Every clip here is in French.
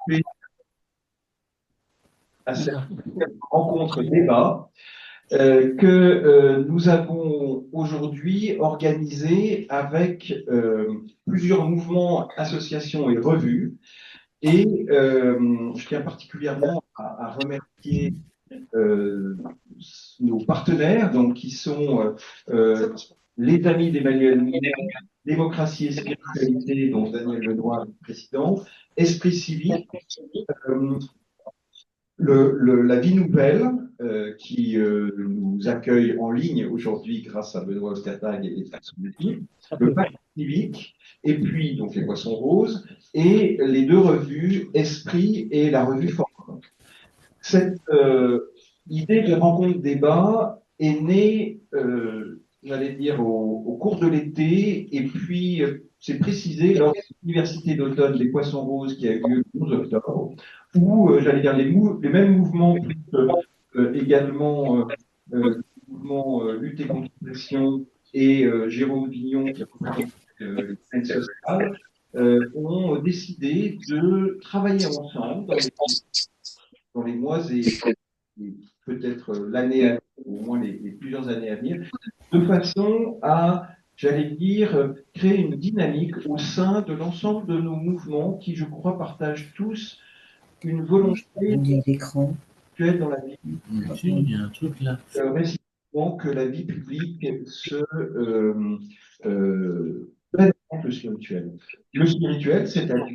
participer à cette rencontre débat que nous avons aujourd'hui organisée avec plusieurs mouvements, associations et revues. Et je tiens particulièrement à remercier nos partenaires, donc qui sont les amis d'Emmanuel Mounet, Démocratie et Spiritualité, dont Daniel Lenoir est président, Esprit Civique, la Vie Nouvelle, qui nous accueille en ligne aujourd'hui grâce à Benoît Ostertag et son équipe, le Pacte Civique, et puis donc les Poissons Roses, et les deux revues Esprit et la revue Forum. Cette idée de rencontre débat est née, j'allais dire, au cours de l'été, et puis c'est précisé lors de l'Université d'automne des Poissons Roses qui a eu lieu le 11 octobre, où, j'allais dire, les mêmes mouvements, également le mouvement Lutte et Contestation et Jérôme Vignon, qui représente les scènes sociales, ont décidé de travailler ensemble dans les mois et peut-être l'année à venir, ou au moins les plusieurs années à venir, de façon à, j'allais dire, créer une dynamique au sein de l'ensemble de nos mouvements qui, je crois, partagent tous une volonté actuelle dans la vie publique. Il y a un truc là. Réciproquement, que la vie publique se présente le spirituel. Le spirituel, c'est-à-dire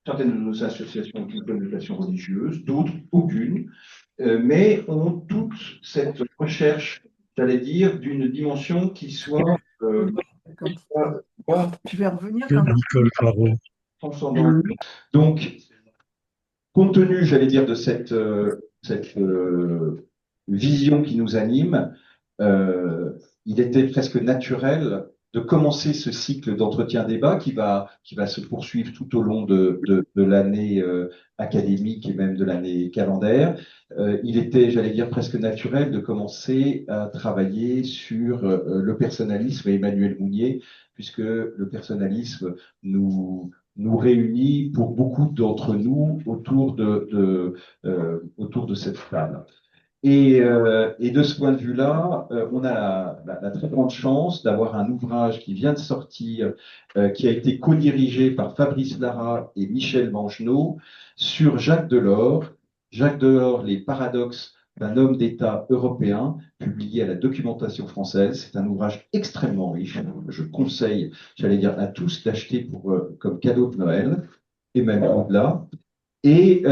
certaines de nos associations ont une connotation religieuse, d'autres aucune, mais ont toutes cette recherche, j'allais dire, d'une dimension qui soit je vais revenir quand même. Transcendante. Donc, compte tenu, j'allais dire, de cette vision qui nous anime, il était presque naturel de commencer ce cycle d'entretien-débat qui va se poursuivre tout au long de l'année académique et même de l'année calendaire. Il était, j'allais dire, presque naturel de commencer à travailler sur le personnalisme et Emmanuel Mounier, puisque le personnalisme nous réunit pour beaucoup d'entre nous autour de cette table. Et de ce point de vue-là, on a la très grande chance d'avoir un ouvrage qui vient de sortir, qui a été co-dirigé par Fabrice Lara et Michel Mangenot, sur Jacques Delors. Jacques Delors, les paradoxes d'un homme d'État européen, publié à la Documentation française. C'est un ouvrage extrêmement riche. Je conseille, j'allais dire, à tous d'acheter comme cadeau de Noël, et même au-delà. Et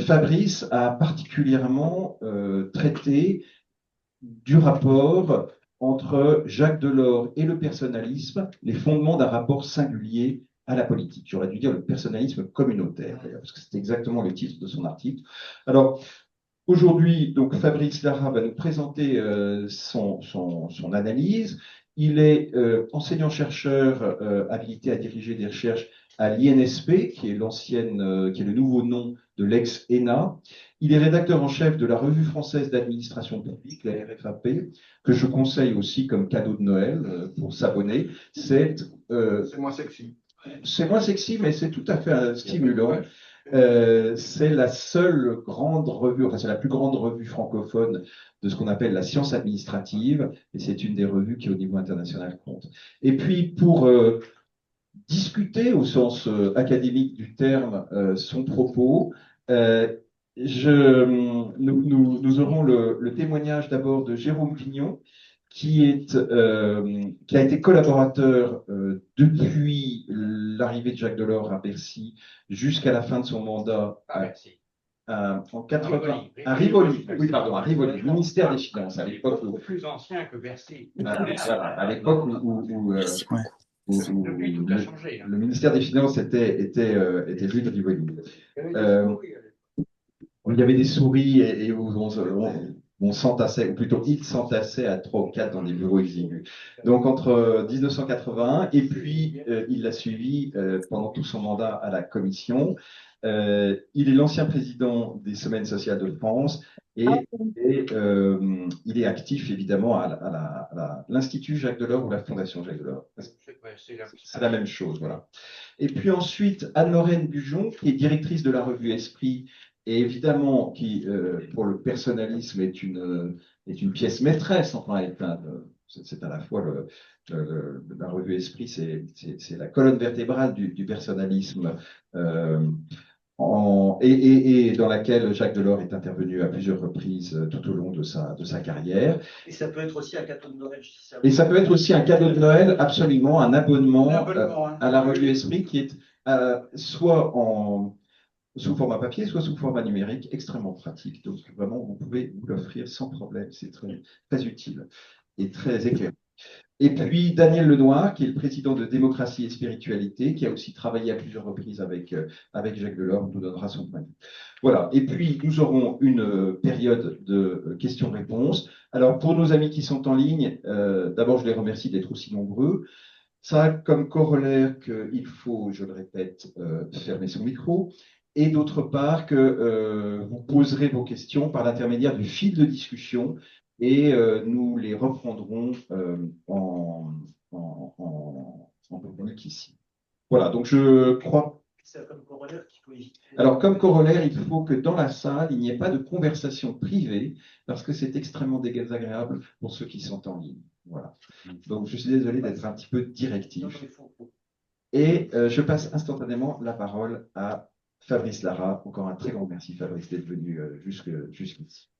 Fabrice a particulièrement traité du rapport entre Jacques Delors et le personnalisme, les fondements d'un rapport singulier à la politique. J'aurais dû dire le personnalisme communautaire, parce que c'est exactement le titre de son article. Alors, aujourd'hui, donc Fabrice Lara va nous présenter son analyse. Il est enseignant-chercheur habilité à diriger des recherches à l'INSP, qui est le nouveau nom de l'ex-ENA. Il est rédacteur en chef de la Revue française d'administration publique, la RFAP, que je conseille aussi comme cadeau de Noël pour s'abonner. C'est moins sexy. C'est moins sexy, mais c'est tout à fait stimulant. C'est la seule grande revue, enfin c'est la plus grande revue francophone de ce qu'on appelle la science administrative, et c'est une des revues qui au niveau international compte. Et puis pour discuter au sens académique du terme son propos, nous aurons le témoignage d'abord de Jérôme Vignon, qui a été collaborateur depuis l'arrivée de Jacques Delors à Bercy jusqu'à la fin de son mandat en 80, à Rivoli, ministère des Finances, à l'époque où plus ancien que Bercy. à l'époque où le ministère des Finances était vu de Rivoli. Il y avait des souris et on s'entassait, ou plutôt il s'entassait à 3 ou 4 dans des bureaux exigus. Donc entre 1981 et puis il l'a suivi pendant tout son mandat à la Commission. Il est l'ancien président des Semaines sociales de France et il est actif évidemment à l'Institut Jacques Delors ou la Fondation Jacques Delors. Je c'est la même chose, voilà. Et puis ensuite, Anne-Lorraine Bujon, qui est directrice de la revue Esprit, et évidemment qui, pour le personnalisme, est une pièce maîtresse. Enfin, c'est à la fois la revue Esprit, c'est la colonne vertébrale du personnalisme. Et dans laquelle Jacques Delors est intervenu à plusieurs reprises tout au long de sa carrière. Et ça peut être aussi un cadeau de Noël. Et ça peut être aussi un cadeau de Noël, absolument, un abonnement hein. à la revue Esprit qui est soit sous format papier, soit sous format numérique, extrêmement pratique. Donc vraiment, vous pouvez vous l'offrir sans problème. C'est très, très utile et très éclairant. Et puis Daniel Lenoir, qui est le président de Démocratie et Spiritualité, qui a aussi travaillé à plusieurs reprises avec Jacques Delors, nous donnera son point de vue. Voilà. Et puis nous aurons une période de questions-réponses. Alors pour nos amis qui sont en ligne, d'abord je les remercie d'être aussi nombreux. Ça a comme corollaire qu'il faut, je le répète, fermer son micro. Et d'autre part, que vous poserez vos questions par l'intermédiaire du fil de discussion et nous les reprendrons en public ici. Voilà, donc je crois. Comme corollaire qu'il faut éviter. Alors, comme corollaire, il faut que dans la salle, il n'y ait pas de conversation privée parce que c'est extrêmement désagréable pour ceux qui sont en ligne. Voilà. Donc, je suis désolé d'être un petit peu directif. Et je passe instantanément la parole à Fabrice Lara. Encore un très grand merci, Fabrice, d'être venu jusqu'ici.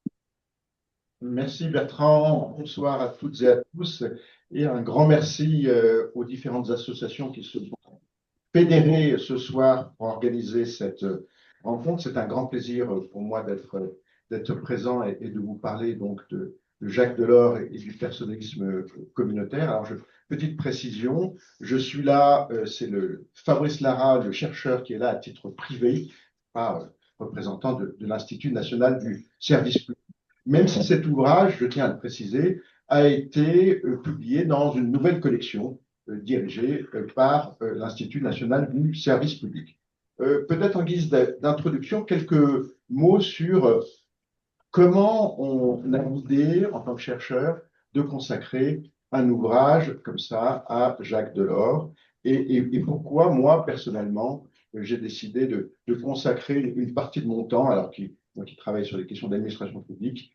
Merci Bertrand, bonsoir à toutes et à tous, et un grand merci aux différentes associations qui se sont fédérées ce soir pour organiser cette rencontre. C'est un grand plaisir pour moi d'être présent et de vous parler donc de Jacques Delors et du personnalisme communautaire. Alors, petite précision, je suis là, c'est le Fabrice Lara, le chercheur qui est là à titre privé, pas représentant de l'Institut national du service public. Même si cet ouvrage, je tiens à le préciser, a été publié dans une nouvelle collection dirigée par l'Institut national du service public. Peut-être en guise d'introduction, quelques mots sur comment on a l'idée, en tant que chercheur, de consacrer un ouvrage comme ça à Jacques Delors et pourquoi, moi, personnellement, j'ai décidé de consacrer une partie de mon temps, alors moi qui travaille sur les questions d'administration publique,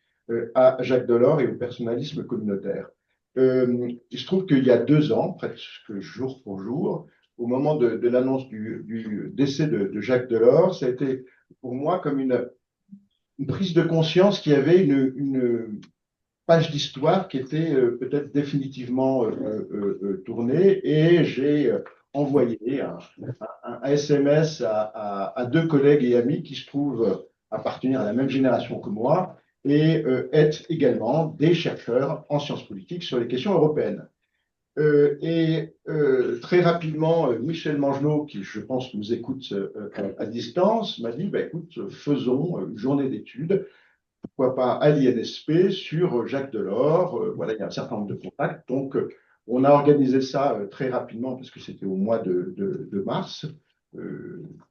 à Jacques Delors et au personnalisme communautaire. Il se trouve qu'il y a 2 ans, presque jour pour jour, au moment de l'annonce du décès de Jacques Delors, ça a été pour moi comme une prise de conscience qu'il y avait une page d'histoire qui était peut-être définitivement tournée, et j'ai envoyé un SMS à 2 collègues et amis qui se trouvent appartenir à la même génération que moi et être également des chercheurs en sciences politiques sur les questions européennes. Très rapidement, Michel Mangenot, qui je pense nous écoute à distance, m'a dit écoute, faisons une journée d'études, pourquoi pas à l'INSP, sur Jacques Delors. Voilà, il y a un certain nombre de contacts. Donc, on a organisé ça très rapidement, parce que c'était au mois de mars.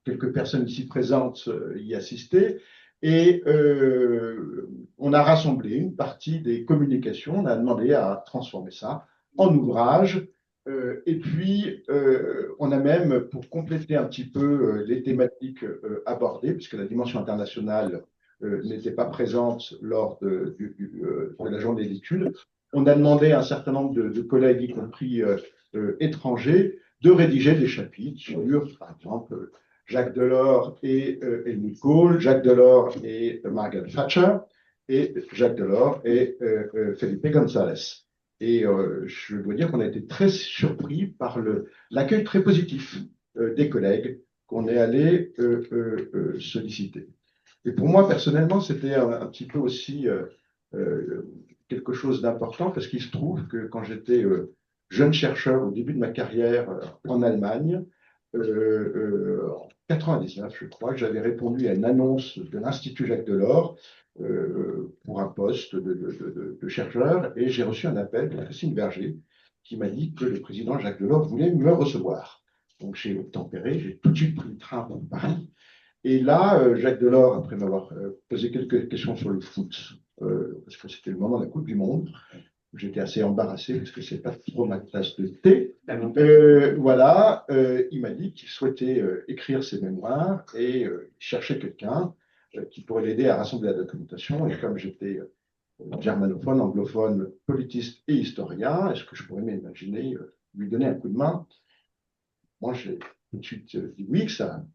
Quelques personnes ici présentes y assistaient. Et on a rassemblé une partie des communications. On a demandé à transformer ça en ouvrage. Et puis, on a même, pour compléter un petit peu les thématiques abordées, puisque la dimension internationale n'était pas présente lors de la journée d'études, on a demandé à un certain nombre de collègues, y compris étrangers, de rédiger des chapitres sur, par exemple, Jacques Delors et Helmut Kohl, Jacques Delors et Margaret Thatcher, et Jacques Delors et Felipe González. Et je dois dire qu'on a été très surpris par l'accueil très positif des collègues qu'on est allé solliciter. Et pour moi, personnellement, c'était un petit peu aussi quelque chose d'important, parce qu'il se trouve que quand j'étais jeune chercheur au début de ma carrière en Allemagne, en 99, je crois, que j'avais répondu à une annonce de l'Institut Jacques Delors pour un poste de chercheur, et j'ai reçu un appel de Christine Berger qui m'a dit que le président Jacques Delors voulait me recevoir. Donc j'ai obtempéré, j'ai tout de suite pris le train pour Paris. Et là, Jacques Delors, après m'avoir posé quelques questions sur le foot, parce que c'était le moment de la Coupe du Monde, J'étais assez embarrassé parce que c'est pas trop ma tasse de thé. Voilà, il m'a dit qu'il souhaitait écrire ses mémoires et il cherchait quelqu'un qui pourrait l'aider à rassembler la documentation. Et comme j'étais germanophone, anglophone, politiste et historien, est-ce que je pourrais m'imaginer lui donner un coup de main? Moi, j'ai tout de suite dit oui, que ça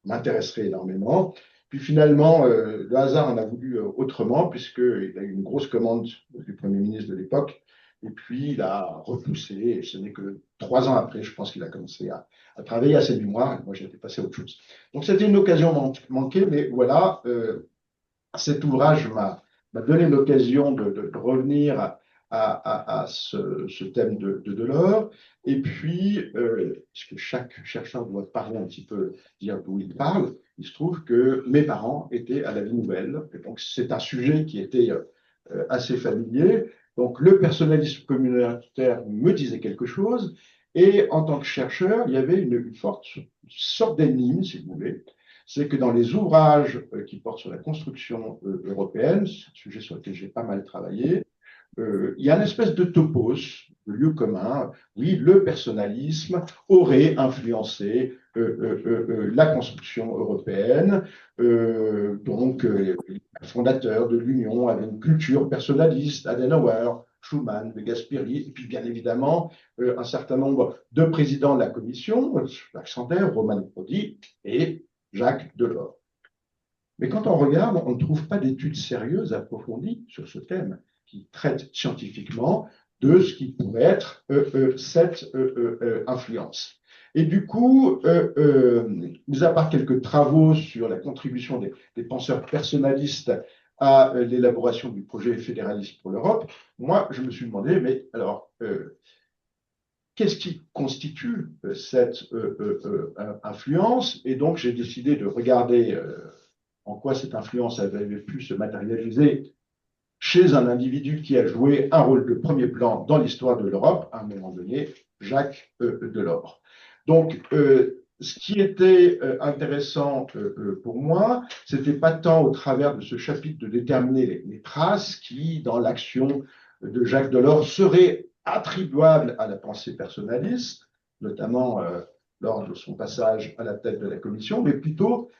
m'intéresserait énormément. Puis finalement, le hasard en a voulu autrement, puisqu'il a eu une grosse commande du Premier ministre de l'époque, et puis il a repoussé, et ce n'est que 3 ans après, je pense qu'il a commencé à travailler à ses mémoires, et moi j'étais passé à autre chose. Donc c'était une occasion manquée, mais voilà, cet ouvrage m'a donné l'occasion de revenir à ce thème de Delors. Et puis, puisque chaque chercheur doit parler un petit peu, dire d'où il parle, il se trouve que mes parents étaient à la Vie Nouvelle. Et donc, c'est un sujet qui était assez familier. Donc, le personnalisme communautaire me disait quelque chose. Et en tant que chercheur, il y avait une sorte d'énigme, si vous voulez. C'est que dans les ouvrages qui portent sur la construction européenne, c'est un sujet sur lequel j'ai pas mal travaillé, il y a une espèce de topos, de lieu commun. Oui, le personnalisme aurait influencé la construction européenne. Donc, le fondateur de l'Union avait une culture personnaliste, Adenauer, Schuman, de Gasperi, et puis bien évidemment un certain nombre de présidents de la Commission, Jacques Santer, Romano Prodi et Jacques Delors. Mais quand on regarde, on ne trouve pas d'études sérieuses approfondies sur ce thème qui traitent scientifiquement de ce qui pourrait être cette influence. Et du coup, mis à part quelques travaux sur la contribution des penseurs personnalistes à l'élaboration du projet fédéraliste pour l'Europe, moi, je me suis demandé, mais alors, qu'est-ce qui constitue cette influence? Et donc, j'ai décidé de regarder en quoi cette influence avait pu se matérialiser chez un individu qui a joué un rôle de premier plan dans l'histoire de l'Europe, à un moment donné, Jacques Delors. Donc, ce qui était intéressant pour moi, c'était pas tant au travers de ce chapitre de déterminer les traces qui, dans l'action de Jacques Delors, seraient attribuables à la pensée personnaliste, notamment lors de son passage à la tête de la Commission, mais plutôt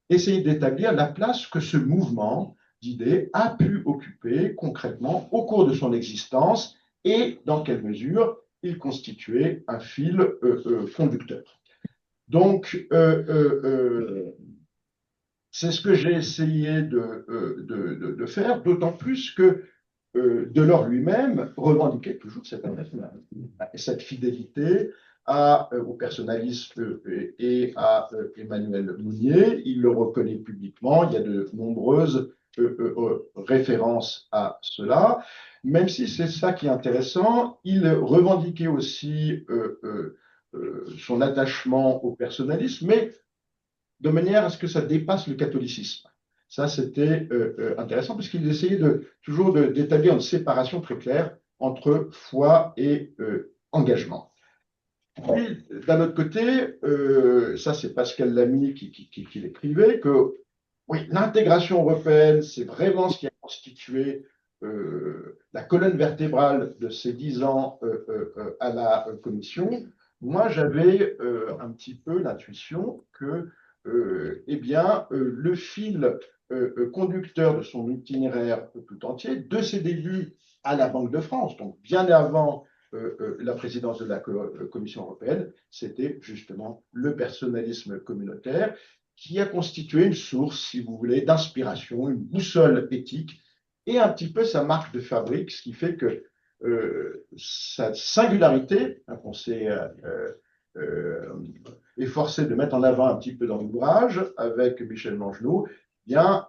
essayer d'établir la place que ce mouvement d'idées a pu occuper concrètement au cours de son existence et dans quelle mesure il constituait un fil conducteur. Donc, c'est ce que j'ai essayé de faire, d'autant plus que Delors lui-même revendiquait toujours cette fidélité au personnalisme et à Emmanuel Mounier. Il le reconnaît publiquement, il y a de nombreuses références à cela. Même si c'est ça qui est intéressant, il revendiquait aussi son attachement au personnalisme, mais de manière à ce que ça dépasse le catholicisme. Ça, c'était intéressant puisqu'il essayait toujours d'établir une séparation très claire entre foi et engagement. Puis, d'un autre côté, ça c'est Pascal Lamy qui l'écrivait, que oui, l'intégration européenne, c'est vraiment ce qui a constitué la colonne vertébrale de ces 10 ans à la Commission. Moi, j'avais un petit peu l'intuition que eh bien, le fil conducteur de son itinéraire tout entier, de ses débuts à la Banque de France, donc bien avant la présidence de la Commission européenne, c'était justement le personnalisme communautaire qui a constitué une source, si vous voulez, d'inspiration, une boussole éthique et un petit peu sa marque de fabrique, ce qui fait que sa singularité, hein, qu'on s'est efforcé de mettre en avant un petit peu dans l'ouvrage avec Michel Mangenot, bien,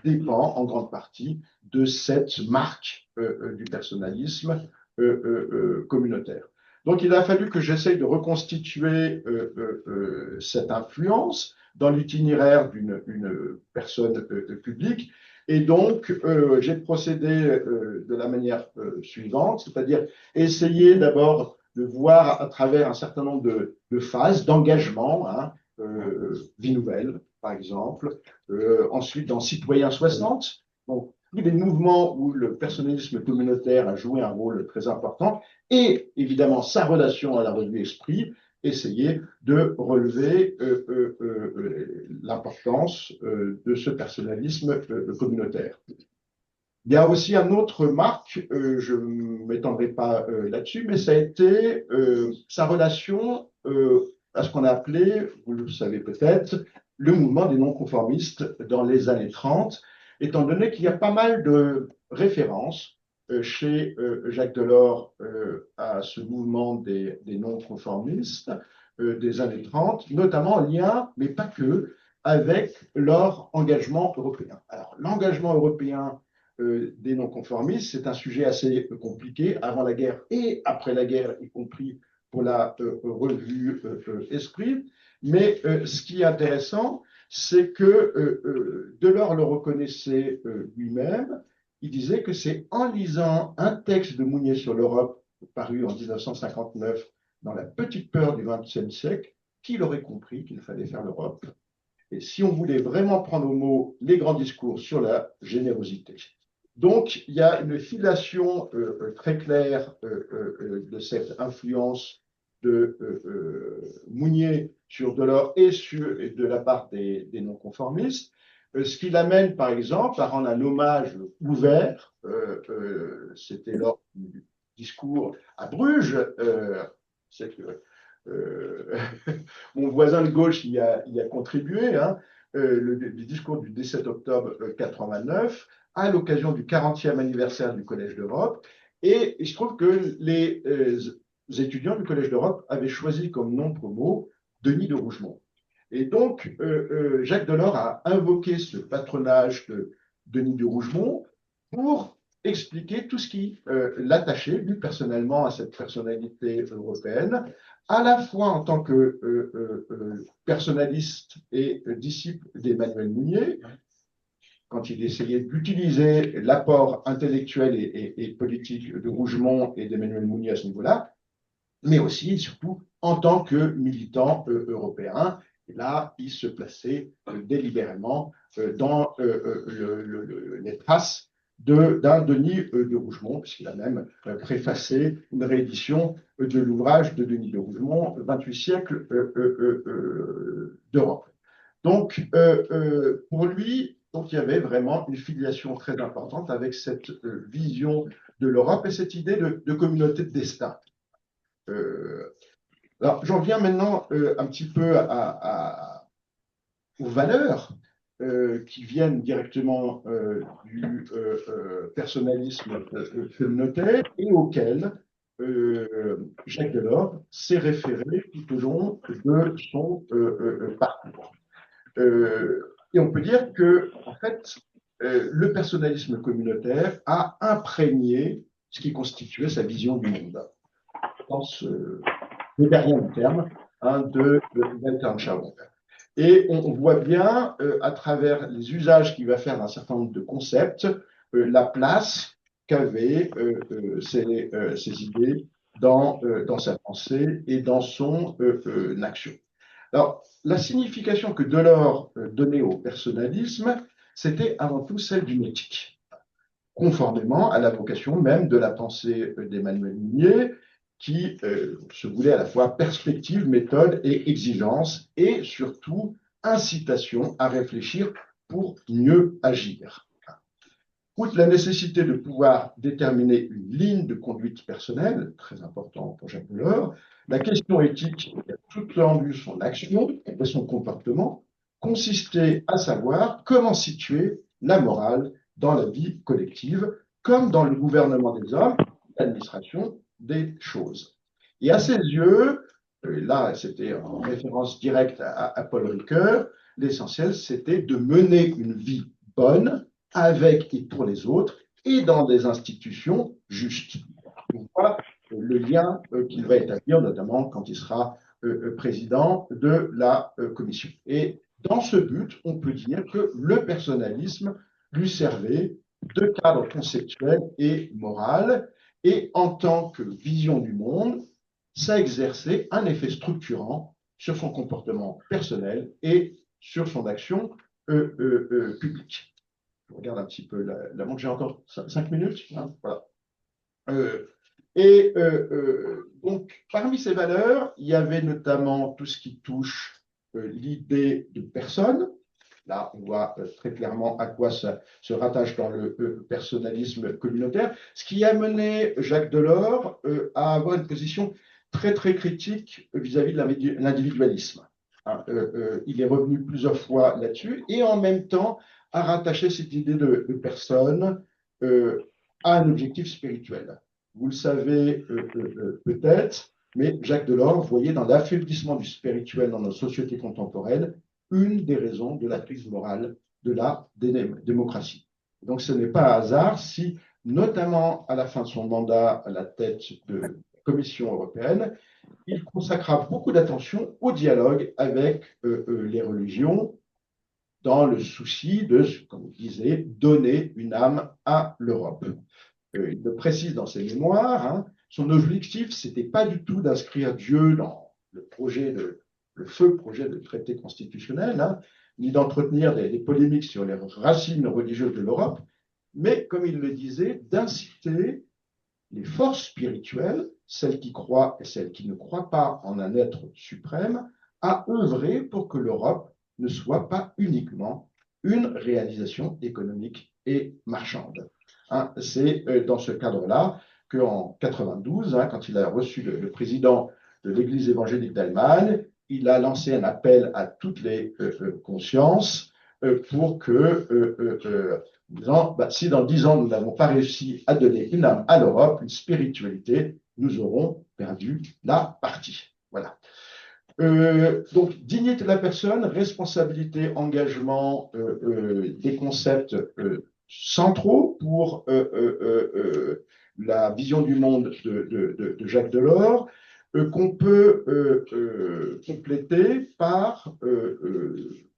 dépend en grande partie de cette marque du personnalisme communautaire. Donc, il a fallu que j'essaye de reconstituer cette influence dans l'itinéraire d'une personne publique. Et donc, j'ai procédé de la manière suivante, c'est-à-dire essayer d'abord de voir à travers un certain nombre de phases d'engagement, hein, Vie Nouvelle, par exemple, ensuite dans Citoyen 60, donc tous les mouvements où le personnalisme communautaire a joué un rôle très important, et évidemment sa relation à la revue Esprit, essayer de relever l'importance de ce personnalisme communautaire. Il y a aussi un autre marque, je ne m'étendrai pas là-dessus, mais ça a été sa relation à ce qu'on a appelé, vous le savez peut-être, le mouvement des non-conformistes dans les années 30, étant donné qu'il y a pas mal de références chez Jacques Delors à ce mouvement des non-conformistes des années 30, notamment en lien, mais pas que, avec leur engagement européen. Alors, l'engagement européen des non-conformistes, c'est un sujet assez compliqué avant la guerre et après la guerre, y compris pour la revue Esprit. Mais ce qui est intéressant, c'est que Delors le reconnaissait lui-même. Il disait que c'est en lisant un texte de Mounier sur l'Europe, paru en 1959 dans La Petite Peur du XXe siècle, qu'il aurait compris qu'il fallait faire l'Europe. Et si on voulait vraiment prendre au mot les grands discours sur la générosité. Donc, il y a une filiation très claire de cette influence de Mounier sur Delors et de la part des non-conformistes, ce qui l'amène, par exemple, à rendre un hommage ouvert, c'était lors du discours à Bruges, c'est que mon voisin de gauche y a contribué, hein, le discours du 17 octobre 89, à l'occasion du 40e anniversaire du Collège d'Europe. Et il se trouve que les étudiants du Collège d'Europe avaient choisi comme nom promo Denis de Rougemont. Et donc, Jacques Delors a invoqué ce patronage de Denis de Rougemont pour expliquer tout ce qui l'attachait, lui personnellement, à cette personnalité européenne, à la fois en tant que personnaliste et disciple d'Emmanuel Mounier, quand il essayait d'utiliser l'apport intellectuel et politique de Rougemont et d'Emmanuel Mounier à ce niveau-là, mais aussi et surtout en tant que militant européen. Et là, il se plaçait délibérément dans les traces d'un Denis de Rougemont, puisqu'il a même préfacé une réédition de l'ouvrage de Denis de Rougemont, 28 siècles d'Europe. Donc, pour lui, donc, il y avait vraiment une filiation très importante avec cette vision de l'Europe et cette idée de communauté de destin. Alors, j'en viens maintenant un petit peu aux valeurs qui viennent directement du personnalisme communautaire et auxquelles Jacques Delors s'est référé tout au long de son parcours. Et on peut dire que, en fait, le personnalisme communautaire a imprégné ce qui constituait sa vision du monde. Je pense le dernier terme de Weltanschauung. Et on voit bien, à travers les usages qu'il va faire d'un certain nombre de concepts, la place qu'avaient ces idées dans sa pensée et dans son action. Alors, la signification que Delors donnait au personnalisme, c'était avant tout celle d'une éthique, conformément à la vocation même de la pensée d'Emmanuel Mounier, qui se voulait à la fois perspective, méthode et exigence, et surtout incitation à réfléchir pour mieux agir. Outre la nécessité de pouvoir déterminer une ligne de conduite personnelle, très important pour Jacques Delors, la question éthique qui a tout rendu son action et son comportement consistait à savoir comment situer la morale dans la vie collective, comme dans le gouvernement des hommes, l'administration des choses. Et à ses yeux, là c'était en référence directe à Paul Ricoeur, l'essentiel c'était de mener une vie bonne avec et pour les autres et dans des institutions justes. On voit le lien qu'il va établir, notamment quand il sera président de la commission. Et dans ce but, on peut dire que le personnalisme lui servait de cadre conceptuel et moral, et en tant que vision du monde, ça exerçait un effet structurant sur son comportement personnel et sur son action publique. Je regarde un petit peu la montre, j'ai encore 5 minutes, hein, voilà. Donc, parmi ces valeurs, il y avait notamment tout ce qui touche l'idée de personne. Là, on voit très clairement à quoi ça se rattache dans le personnalisme communautaire, ce qui a mené Jacques Delors à avoir une position très, très critique vis-à-vis de l'individualisme. Hein, il est revenu plusieurs fois là-dessus et en même temps a rattaché cette idée de personne à un objectif spirituel. Vous le savez peut-être, mais Jacques Delors voyait dans l'affaiblissement du spirituel dans nos sociétés contemporaines une des raisons de la crise morale de la démocratie. Donc ce n'est pas un hasard si, notamment à la fin de son mandat à la tête de la Commission européenne, il consacra beaucoup d'attention au dialogue avec les religions dans le souci de, comme il disait, donner une âme à l'Europe. Il le précise dans ses mémoires, hein, son objectif, ce n'était pas du tout d'inscrire Dieu dans le feu projet de traité constitutionnel, hein, ni d'entretenir des polémiques sur les racines religieuses de l'Europe, mais, comme il le disait, d'inciter les forces spirituelles, celles qui croient et celles qui ne croient pas en un être suprême, à œuvrer pour que l'Europe ne soit pas uniquement une réalisation économique et marchande. Hein, c'est dans ce cadre-là qu'en 92, hein, quand il a reçu le président de l'Église évangélique d'Allemagne, il a lancé un appel à toutes les consciences pour que, disant, si dans 10 ans nous n'avons pas réussi à donner une âme à l'Europe, une spiritualité, nous aurons perdu la partie. Voilà. Donc, dignité de la personne, responsabilité, engagement, des concepts centraux pour la vision du monde de Jacques Delors, qu'on peut compléter par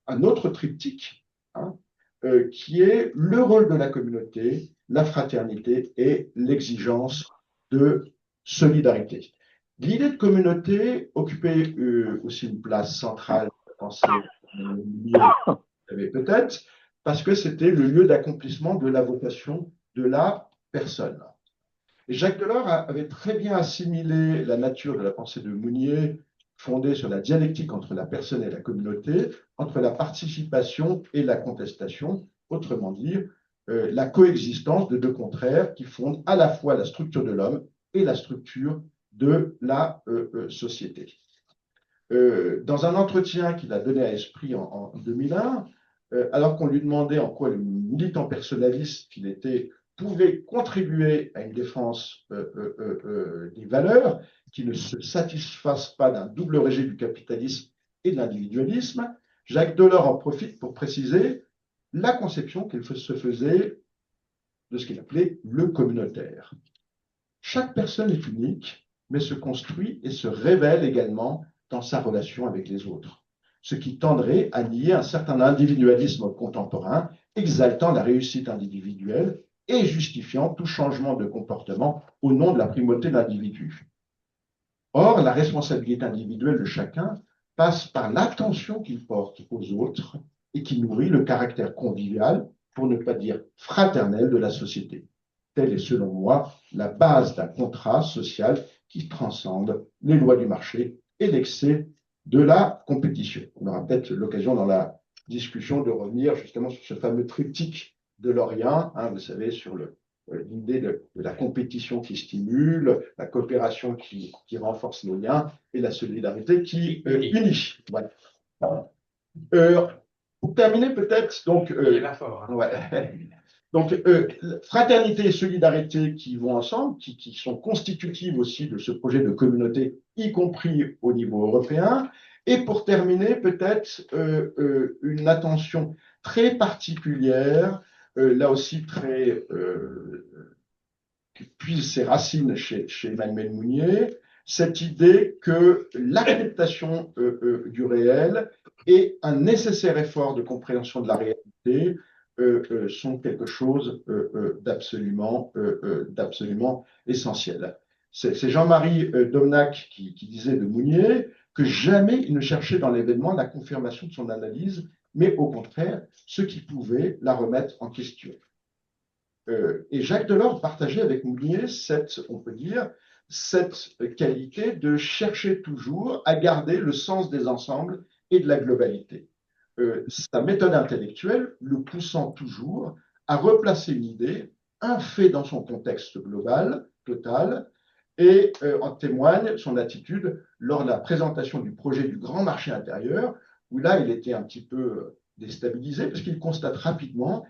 un autre triptyque, hein, qui est le rôle de la communauté, la fraternité et l'exigence de solidarité. L'idée de communauté occupait aussi une place centrale dans ces milieux, vous savez peut-être, parce que c'était le lieu d'accomplissement de la vocation de la personne. Et Jacques Delors avait très bien assimilé la nature de la pensée de Mounier, fondée sur la dialectique entre la personne et la communauté, entre la participation et la contestation, autrement dit, la coexistence de deux contraires qui fondent à la fois la structure de l'homme et la structure de la société. Dans un entretien qu'il a donné à Esprit en 2001, alors qu'on lui demandait en quoi le militant personnaliste qu'il était pouvait contribuer à une défense des valeurs qui ne se satisfassent pas d'un double rejet du capitalisme et de l'individualisme, Jacques Delors en profite pour préciser la conception qu'il se faisait de ce qu'il appelait le communautaire. Chaque personne est unique, mais se construit et se révèle également dans sa relation avec les autres, ce qui tendrait à nier un certain individualisme contemporain, exaltant la réussite individuelle et justifiant tout changement de comportement au nom de la primauté de l'individu. Or, la responsabilité individuelle de chacun passe par l'attention qu'il porte aux autres et qui nourrit le caractère convivial, pour ne pas dire fraternel, de la société. Telle est, selon moi, la base d'un contrat social qui transcende les lois du marché et l'excès de la compétition. On aura peut-être l'occasion dans la discussion de revenir justement sur ce fameux triptyque de Lorien, hein, vous savez, sur l'idée de la compétition qui stimule, la coopération qui renforce nos liens et la solidarité qui unit. Voilà. Pour terminer, peut-être, donc, donc fraternité et solidarité qui vont ensemble, qui sont constitutives aussi de ce projet de communauté, y compris au niveau européen. Et pour terminer, peut-être une attention très particulière, là aussi très qui puise ses racines chez Emmanuel Mounier, cette idée que l'acceptation du réel et un nécessaire effort de compréhension de la réalité sont quelque chose d'absolument essentiel. C'est Jean-Marie Domnac qui disait de Mounier que jamais il ne cherchait dans l'événement la confirmation de son analyse, mais au contraire, ceux qui pouvaient la remettre en question. Et Jacques Delors partageait avec Mounier on peut dire, cette qualité de chercher toujours à garder le sens des ensembles et de la globalité. Sa méthode intellectuelle le poussant toujours à replacer une idée, un fait dans son contexte global, total, et en témoigne son attitude lors de la présentation du projet du grand marché intérieur, où là, il était un petit peu déstabilisé, parce qu'il constate rapidement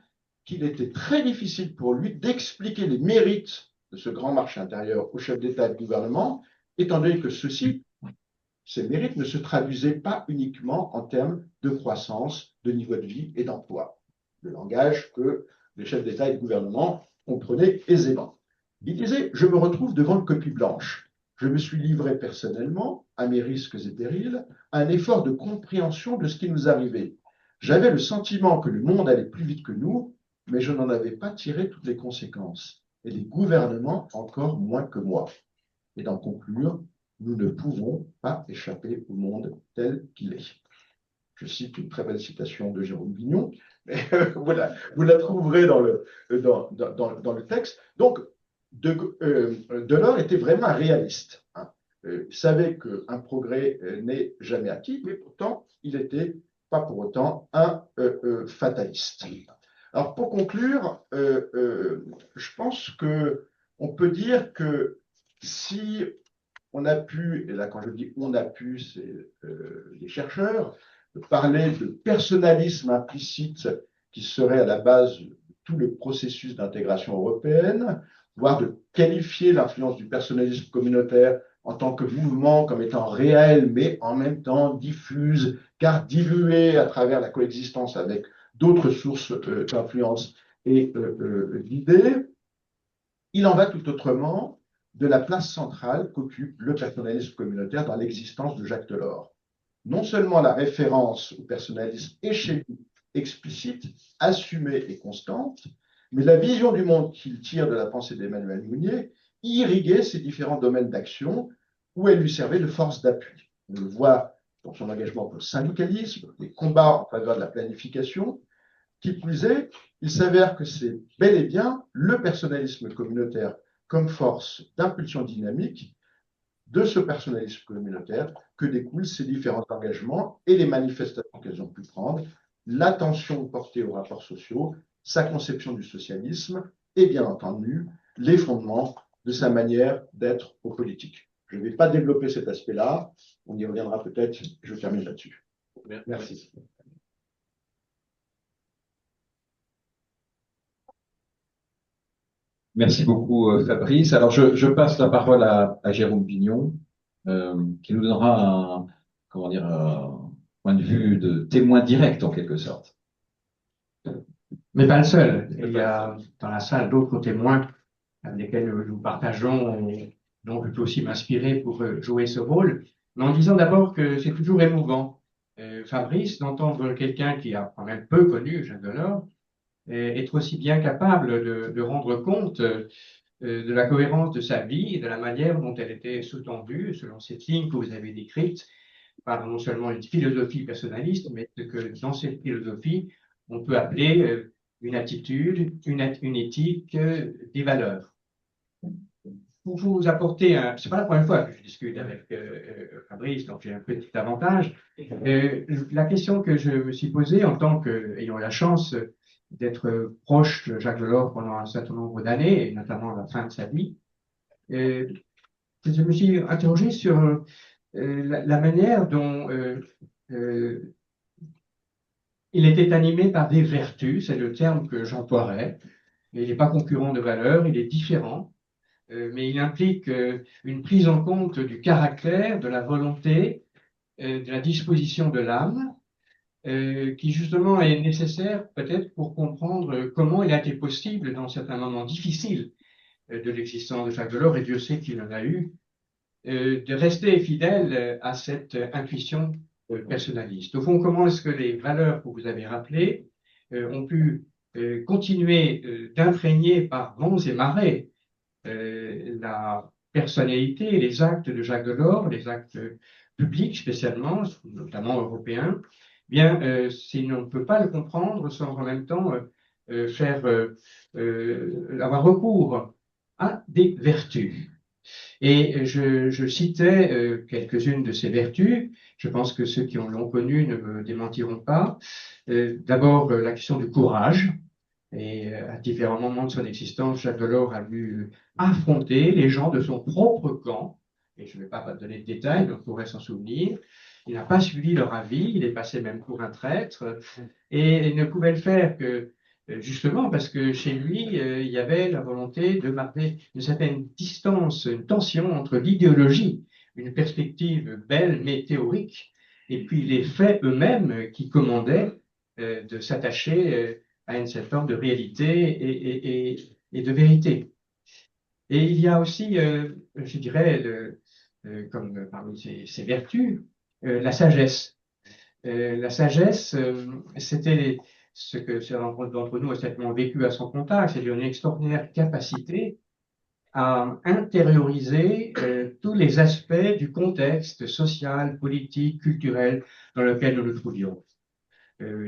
qu'il était très difficile pour lui d'expliquer les mérites de ce grand marché intérieur aux chefs d'État et de gouvernement, étant donné que ces mérites ne se traduisaient pas uniquement en termes de croissance, de niveau de vie et d'emploi, le langage que les chefs d'État et de gouvernement comprenaient aisément. Il disait « Je me retrouve devant une copie blanche. Je me suis livré personnellement, à mes risques et périls, à un effort de compréhension de ce qui nous arrivait. J'avais le sentiment que le monde allait plus vite que nous, mais je n'en avais pas tiré toutes les conséquences, et les gouvernements encore moins que moi. Et d'en conclure, nous ne pouvons pas échapper au monde tel qu'il est. » Je cite une très belle citation de Jérôme Bignon, mais voilà, vous la trouverez dans le texte. Donc, Delors était vraiment un réaliste. Hein. Il savait qu'un progrès n'est jamais acquis, mais pourtant, il n'était pas pour autant un fataliste. Alors, pour conclure, je pense qu'on peut dire que si on a pu, et là quand je dis on a pu, c'est les chercheurs, parler de personnalisme implicite qui serait à la base de tout le processus d'intégration européenne, voire de qualifier l'influence du personnalisme communautaire en tant que mouvement comme étant réel, mais en même temps diffuse, car dilué à travers la coexistence avec d'autres sources d'influence et d'idées. Il en va tout autrement de la place centrale qu'occupe le personnalisme communautaire dans l'existence de Jacques Delors. Non seulement la référence au personnalisme est chez lui explicite, assumée et constante, mais la vision du monde qu'il tire de la pensée d'Emmanuel Mounier irriguait ses différents domaines d'action où elle lui servait de force d'appui. On le voit dans son engagement pour le syndicalisme, les combats en faveur de la planification. Qui plus est, il s'avère que c'est bel et bien le personnalisme communautaire comme force d'impulsion dynamique de ce personnalisme communautaire que découlent ces différents engagements et les manifestations qu'elles ont pu prendre, l'attention portée aux rapports sociaux, sa conception du socialisme et bien entendu les fondements de sa manière d'être aux politiques. Je ne vais pas développer cet aspect-là, on y reviendra peut-être, je termine là-dessus. Merci. Merci beaucoup, Fabrice. Alors, je passe la parole à Jérôme Bignon, qui nous donnera un point de vue de témoin direct, en quelque sorte. Mais pas le seul. Il y a dans la salle d'autres témoins avec lesquels nous partageons et dont je peux aussi m'inspirer pour jouer ce rôle. Mais en disant d'abord que c'est toujours émouvant, Fabrice, d'entendre quelqu'un qui a quand même peu connu Jacques Delors, être aussi bien capable de rendre compte de la cohérence de sa vie et de la manière dont elle était sous-tendue, selon cette ligne que vous avez décrite, par non seulement une philosophie personnaliste, mais que dans cette philosophie, on peut appeler une attitude, une éthique, des valeurs. Pour vous apporter c'est pas la première fois que je discute avec Fabrice, donc j'ai un petit avantage. La question que je me suis posée en tant qu'ayant la chance d'être proche de Jacques Delors pendant un certain nombre d'années, et notamment à la fin de sa vie, je me suis interrogé sur la manière dont il était animé par des vertus, c'est le terme que j'emploierais. Il n'est pas concurrent de valeurs, il est différent, mais il implique une prise en compte du caractère, de la volonté, de la disposition de l'âme, qui justement est nécessaire peut-être pour comprendre comment il a été possible dans certains moments difficiles de l'existence de Jacques Delors, et Dieu sait qu'il en a eu, de rester fidèle à cette intuition personnaliste. Au fond, comment est-ce que les valeurs que vous avez rappelées ont pu continuer d'imprégner par vents et marées la personnalité et les actes de Jacques Delors, les actes publics spécialement, notamment européens, bien, si on ne peut pas le comprendre sans en même temps avoir recours à des vertus. Et je citais quelques-unes de ces vertus. Je pense que ceux qui l'ont connu ne me démentiront pas. D'abord, la question du courage. Et à différents moments de son existence, Jacques Delors a dû affronter les gens de son propre camp. Et je ne vais pas donner de détails, mais on pourrait s'en souvenir. Il n'a pas suivi leur avis, il est passé même pour un traître. Et il ne pouvait le faire que justement parce que chez lui, il y avait la volonté de marquer une certaine distance, une tension entre l'idéologie, une perspective belle mais théorique, et puis les faits eux-mêmes qui commandaient de s'attacher à une certaine forme de réalité et de vérité. Et il y a aussi, je dirais, comme parmi ces vertus, la sagesse. La sagesse, c'était ce que certains d'entre nous ont certainement vécu à son contact, c'est-à-dire une extraordinaire capacité à intérioriser tous les aspects du contexte social, politique, culturel dans lequel nous nous trouvions.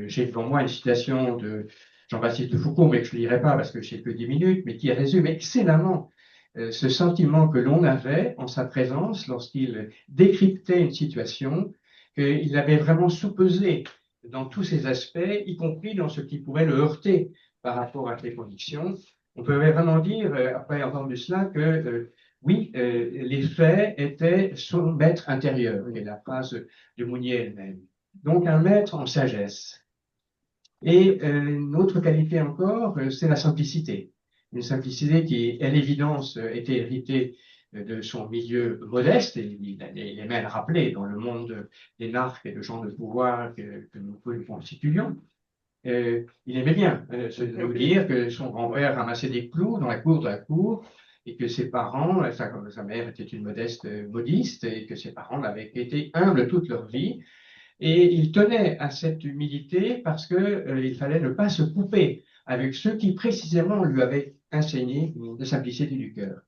J'ai devant moi une citation de Jean-Baptiste de Foucault, mais que je ne lirai pas parce que j'ai que 10 minutes, mais qui résume excellemment ce sentiment que l'on avait en sa présence lorsqu'il décryptait une situation, qu'il avait vraiment soupesé dans tous ses aspects, y compris dans ce qui pouvait le heurter par rapport à ses convictions. On peut vraiment dire, après avoir vu cela, que oui, les faits étaient son maître intérieur, et la phrase de Mounier elle-même. Donc un maître en sagesse. Et une autre qualité encore, c'est la simplicité. Une simplicité qui, à l'évidence, était héritée de son milieu modeste, et il est même rappelé dans le monde des narques et de gens de pouvoir que nous constituions. Il aimait bien se dire que son grand-père ramassait des clous dans la cour de la cour, et que ses parents, sa mère était une modeste modiste, et que ses parents avaient été humbles toute leur vie. Et il tenait à cette humilité parce que il fallait ne pas se couper avec ceux qui précisément lui avaient enseigné la simplicité du cœur.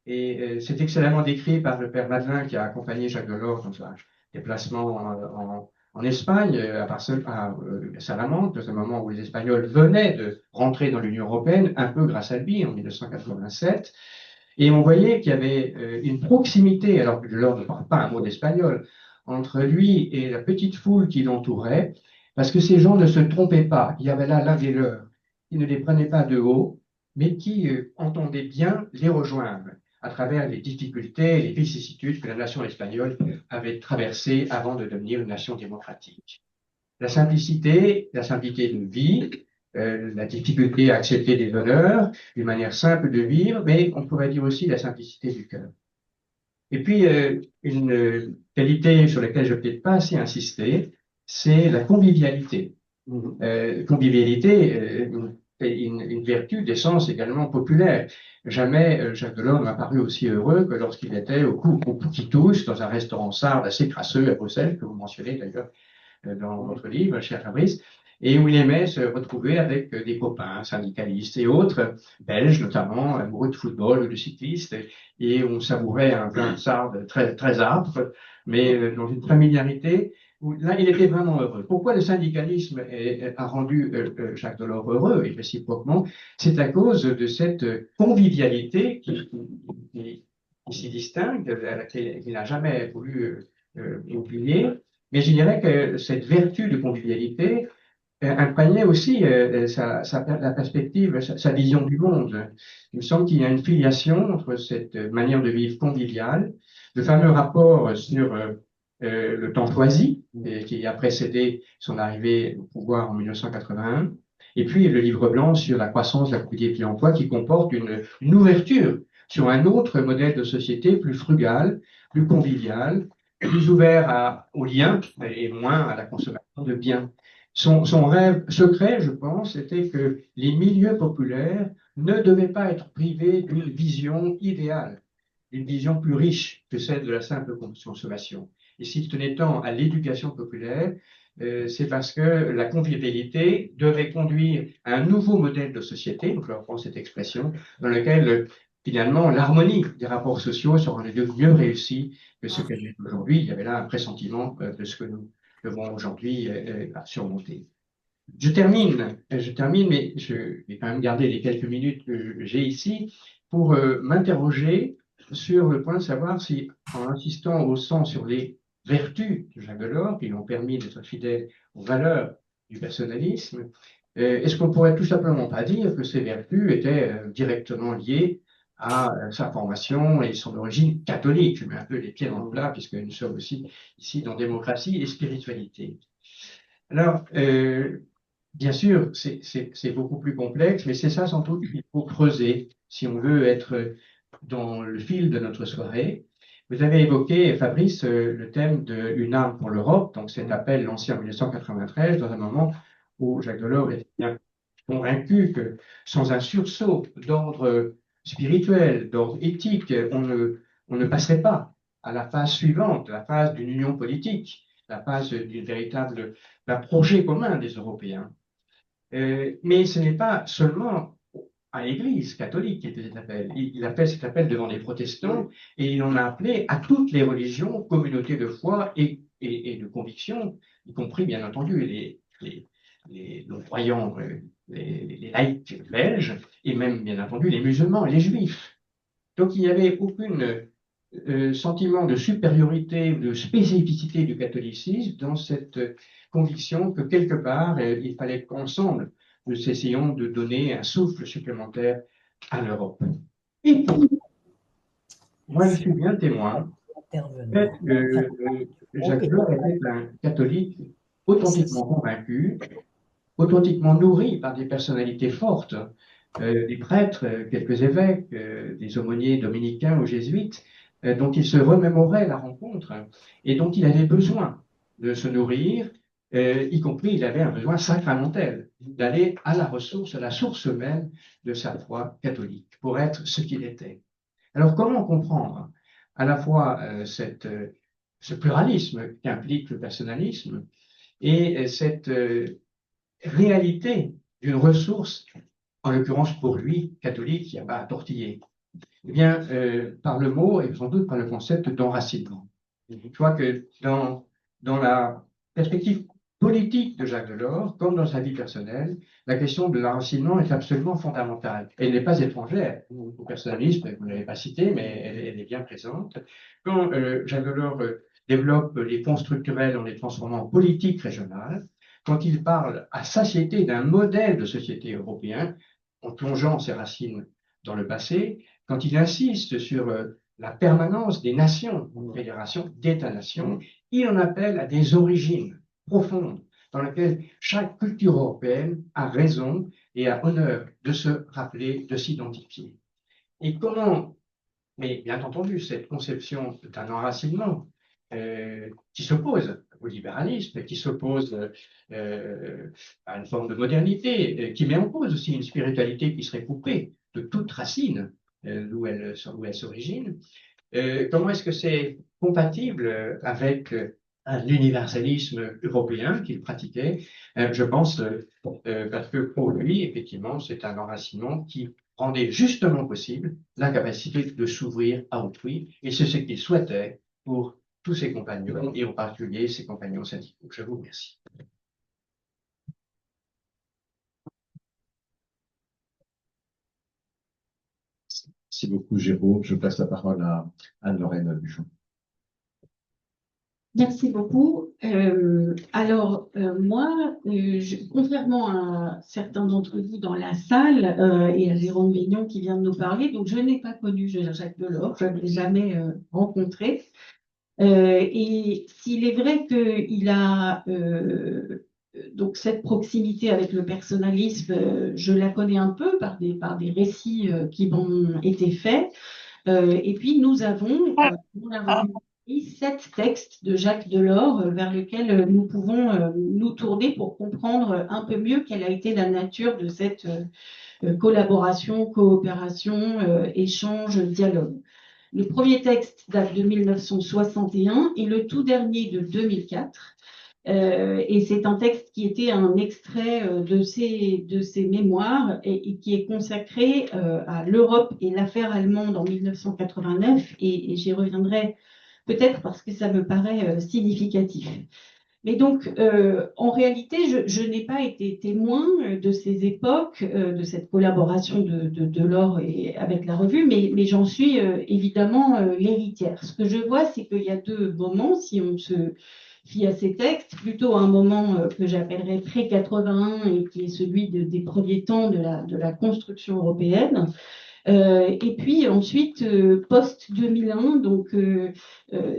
Et c'est excellemment décrit par le père Madelin qui a accompagné Jacques Delors dans un déplacement en Espagne, à Salamanque, dans un moment où les Espagnols venaient de rentrer dans l'Union européenne, un peu grâce à lui, en 1987. Et on voyait qu'il y avait une proximité, alors que Delors ne parle pas un mot d'espagnol, entre lui et la petite foule qui l'entourait, parce que ces gens ne se trompaient pas. Il y avait là l'un des leurs, qui ne les prenait pas de haut, mais qui entendait bien les rejoindre à travers les difficultés et les vicissitudes que la nation espagnole avait traversées avant de devenir une nation démocratique. La simplicité de vie, la difficulté à accepter des honneurs, une manière simple de vivre, mais on pourrait dire aussi la simplicité du cœur. Et puis, une qualité sur laquelle je n'ai peut-être pas assez insisté, c'est la convivialité. Convivialité est une vertu d'essence également populaire. Jamais Jacques Delors m'a paru aussi heureux que lorsqu'il était au Pouquitous, dans un restaurant sarde assez crasseux à Bruxelles, que vous mentionnez d'ailleurs dans votre livre, cher Fabrice, et où il aimait se retrouver avec des copains syndicalistes et autres, belges notamment, amoureux de football ou de cyclistes, et on savourait un vin de sarde très, très âpre, mais dans une familiarité où là, il était vraiment heureux. Pourquoi le syndicalisme a rendu Jacques Delors heureux, et réciproquement? C'est à cause de cette convivialité qui s'y distingue, qu'il n'a jamais voulu oublier. Mais je dirais que cette vertu de convivialité imprégnait aussi la perspective, sa vision du monde. Il me semble qu'il y a une filiation entre cette manière de vivre conviviale, le fameux rapport sur le temps choisi, qui a précédé son arrivée au pouvoir en 1981, et puis le livre blanc sur la croissance, la propriété et l'emploi, qui comporte une ouverture sur un autre modèle de société plus frugal, plus convivial, plus ouvert aux liens et moins à la consommation de biens. Son rêve secret, je pense, était que les milieux populaires ne devaient pas être privés d'une vision idéale, d'une vision plus riche que celle de la simple consommation. Et s'il tenait tant à l'éducation populaire, c'est parce que la convivialité devait conduire à un nouveau modèle de société, donc je reprends cette expression, dans lequel finalement l'harmonie des rapports sociaux sera mieux réussie que ce qu'elle est aujourd'hui. Il y avait là un pressentiment de ce que nous devons aujourd'hui surmonter. Je termine, mais je vais quand même garder les quelques minutes que j'ai ici pour m'interroger sur le point de savoir si, en insistant au sens sur les vertus de Jacques Delors, qui lui ont permis d'être fidèle aux valeurs du personnalisme, est-ce qu'on pourrait tout simplement pas dire que ces vertus étaient directement liées à sa formation et son origine catholique? Je mets un peu les pieds dans le plat, puisque nous sommes aussi ici dans démocratie et spiritualité. Alors, bien sûr, c'est beaucoup plus complexe, mais c'est ça sans doute qu'il faut creuser si on veut être dans le fil de notre soirée. Vous avez évoqué, Fabrice, le thème d'une arme pour l'Europe, donc cet appel lancé en 1993, dans un moment où Jacques Delors est bien convaincu que sans un sursaut d'ordre spirituel, d'ordre éthique, on ne passerait pas à la phase suivante, la phase d'une union politique, la phase d'un projet commun des Européens. Mais ce n'est pas seulement à l'Église catholique qui était cet appel. Il a fait cet appel devant les protestants et il en a appelé à toutes les religions, communautés de foi et de conviction, y compris bien entendu les croyants, les laïcs belges et même bien entendu les musulmans et les juifs. Donc il n'y avait aucun sentiment de supériorité, de spécificité du catholicisme dans cette conviction que quelque part il fallait qu'ensemble nous essayions de donner un souffle supplémentaire à l'Europe. Et pourtant, moi je suis bien témoin que Jacques Delors était un catholique authentiquement convaincu, authentiquement nourri par des personnalités fortes, des prêtres, quelques évêques, des aumôniers dominicains ou jésuites, dont il se remémorait la rencontre et dont il avait besoin de se nourrir, y compris il avait un besoin sacramentel, d'aller à la source même de sa foi catholique, pour être ce qu'il était. Alors comment comprendre à la fois ce pluralisme qu'implique le personnalisme et cette réalité d'une ressource, en l'occurrence pour lui, catholique, il n'y a pas à tortiller? Eh bien, par le mot et sans doute par le concept d'enracinement. Je crois que dans la perspective politique de Jacques Delors, comme dans sa vie personnelle, la question de l'enracinement est absolument fondamentale. Elle n'est pas étrangère au personnalisme, vous ne l'avez pas cité, mais elle est bien présente. Quand Jacques Delors développe les fonds structurels en les transformant en politique régionale, quand il parle à satiété d'un modèle de société européen, en plongeant ses racines dans le passé, quand il insiste sur la permanence des nations, une fédération d'États-nations, il en appelle à des origines profondes dans lesquelles chaque culture européenne a raison et a honneur de se rappeler, de s'identifier. Et comment, mais bien entendu, cette conception d'un enracinement qui s'oppose au libéralisme, qui s'oppose à une forme de modernité, qui met en cause aussi une spiritualité qui serait coupée de toute racine d'où elle s'origine. Comment est-ce que c'est compatible avec l'universalisme européen qu'il pratiquait? Je pense parce que pour lui, effectivement, c'est un enracinement qui rendait justement possible la capacité de s'ouvrir à autrui, et c'est ce qu'il souhaitait pour tous ses compagnons, et en particulier ses compagnons syndicaux. Je vous remercie. Merci beaucoup, Géraud. Je passe la parole à Anne-Lorraine Buchon. Merci beaucoup. Moi, contrairement à certains d'entre vous dans la salle et à Jérôme Vignon qui vient de nous parler, donc je n'ai pas connu Jacques Delors, je ne l'ai jamais rencontré. Et s'il est vrai qu'il a donc cette proximité avec le personnalisme, je la connais un peu par des récits qui m'ont été faits. Et puis nous avons écrit 7 textes de Jacques Delors vers lesquels nous pouvons nous tourner pour comprendre un peu mieux quelle a été la nature de cette collaboration, coopération, échange, dialogue. Le premier texte date de 1961 et le tout dernier de 2004. Et c'est un texte qui était un extrait de ses mémoires et qui est consacré à l'Europe et l'affaire allemande en 1989. Et j'y reviendrai peut-être parce que ça me paraît significatif. Mais donc, en réalité, je n'ai pas été témoin de ces époques, de cette collaboration de Delors avec la revue, mais j'en suis évidemment l'héritière. Ce que je vois, c'est qu'il y a deux moments, si on se fie à ces textes, plutôt un moment que j'appellerais pré-81 et qui est celui des premiers temps de la construction européenne. Et puis ensuite, post-2001, donc